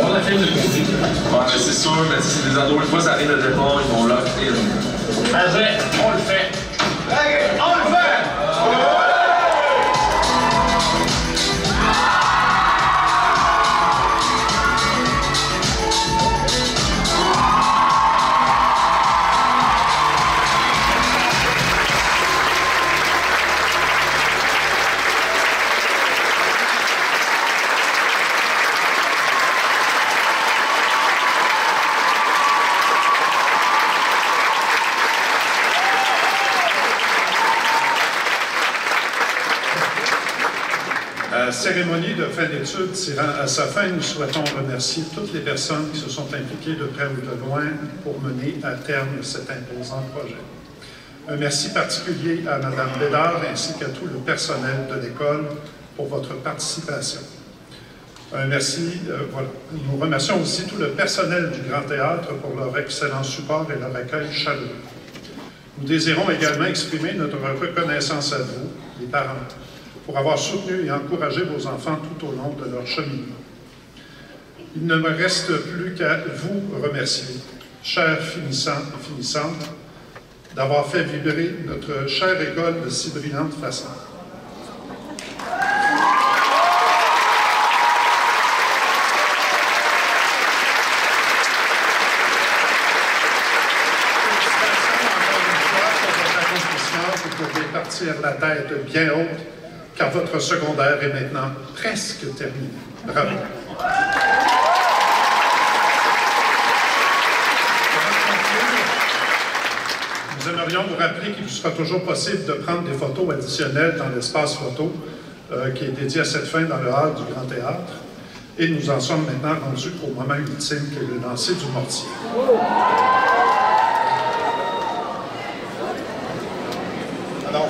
Speaker 22: On a fait de côté.
Speaker 8: Ouais, mais c'est sûr, mais si c'est des ados, une fois ça arrive le départ, ils vont lock in.
Speaker 22: Vas-y, on le fait.
Speaker 8: Hey, on le fait!
Speaker 3: La cérémonie de fin d'études tirant à sa fin, nous souhaitons remercier toutes les personnes qui se sont impliquées de près ou de loin pour mener à terme cet imposant projet. Un merci particulier à Mme Bédard ainsi qu'à tout le personnel de l'école pour votre participation. Un merci, voilà. Nous remercions aussi tout le personnel du Grand Théâtre pour leur excellent support et leur accueil chaleureux. Nous désirons également exprimer notre reconnaissance à vous, les parents, pour avoir soutenu et encouragé vos enfants tout au long de leur cheminement. Il ne me reste plus qu'à vous remercier, chers finissants et finissantes, d'avoir fait vibrer notre chère école de si brillante façon. repartir la tête bien haute, car votre secondaire est maintenant presque terminé. Bravo. Nous aimerions vous rappeler qu'il vous sera toujours possible de prendre des photos additionnelles dans l'espace photo qui est dédié à cette fin dans le hall du Grand Théâtre. Et nous en sommes maintenant rendus au moment ultime qui est le lancer du mortier. Alors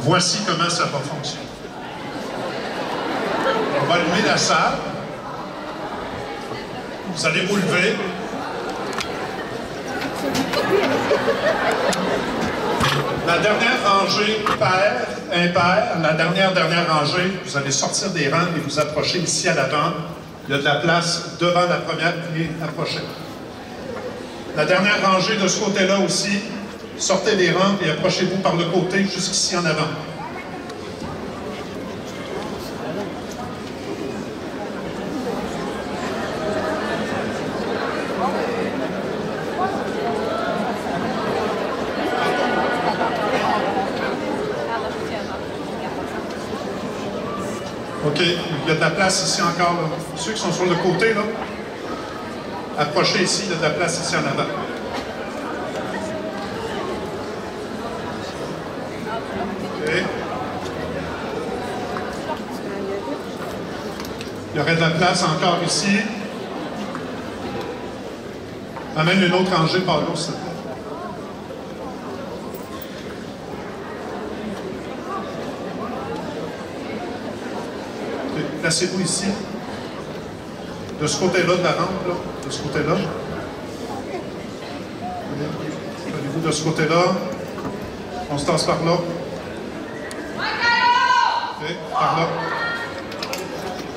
Speaker 3: voici comment ça va fonctionner. On va allumer la salle. Vous allez vous lever. La dernière rangée paire, impair, la dernière rangée, vous allez sortir des rangs et vous approcher ici à l'avant. Il y a de la place devant la première et approchez. La dernière rangée de ce côté-là aussi, sortez des rangs et approchez-vous par le côté jusqu'ici en avant. OK, il y a de la place ici encore. Là. Ceux qui sont sur le côté, là, approchez ici, il y a de la place ici en avant. OK. Il y aurait de la place encore ici. Amène une autre rangée par là, s'il te plaît. Placez-vous ici, de ce côté-là de la rampe, là, de ce côté-là. Allez-vous de ce côté-là. On se tasse par là. Okay, par là.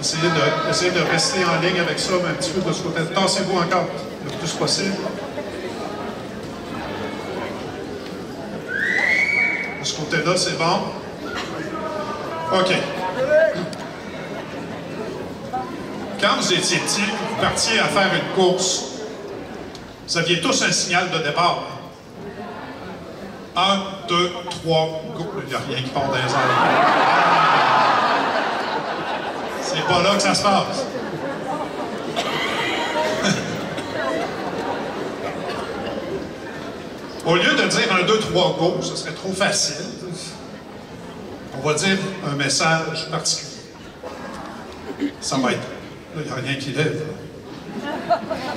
Speaker 3: Essayez de rester en ligne avec ça, mais un petit peu de ce côté. Tassez-vous encore le plus possible. De ce côté-là, c'est bon. OK. Quand vous étiez petit, vous partiez à faire une course, vous aviez tous un signal de départ. 1, 2, 3, go. Il n'y a rien qui part dans les airs. C'est pas là que ça se passe. Au lieu de dire 1, 2, 3, go, ce serait trop facile. On va dire un message particulier. Ça va être... Là, il n'y a rien qui lève.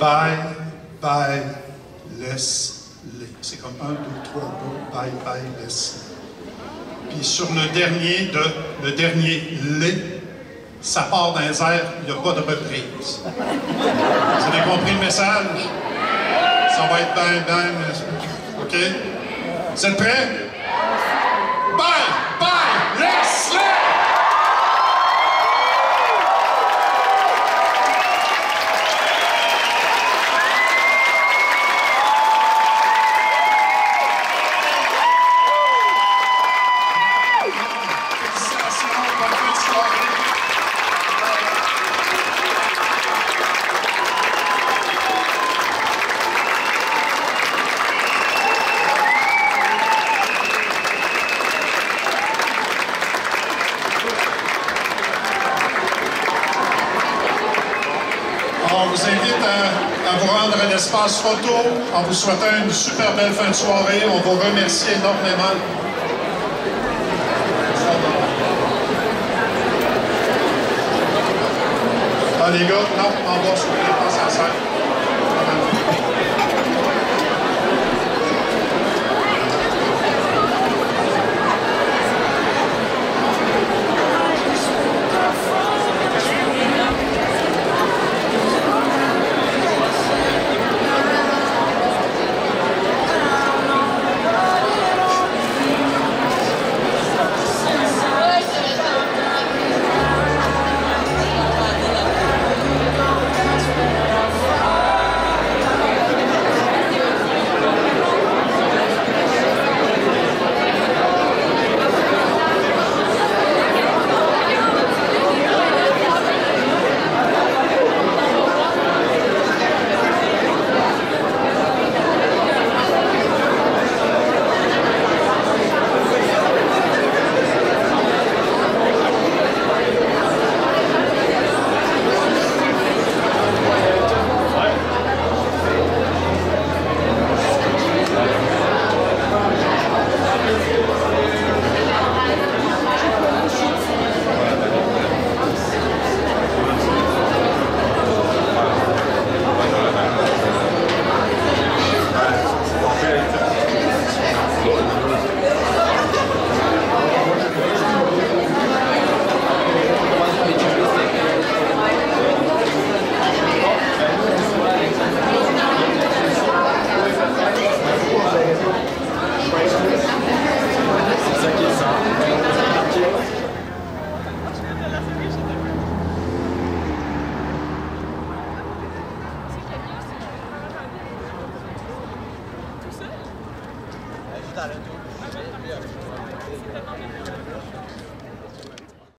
Speaker 3: Bye, bye, laisse-les. C'est comme 1, 2, 3, go, bye, bye, laisse-les. Puis sur le dernier les, ça part dans les airs, il n'y a pas de reprise. Vous avez compris le message? Ça va être bye, OK? Vous êtes prêts? Bye, bye, laisse-les! On vous invite à vous rendre à l'espace photo en vous souhaitant une super belle fin de soirée. On vous remercie énormément. Ah les gars, non, en bas, si vous voulez passer à la salle.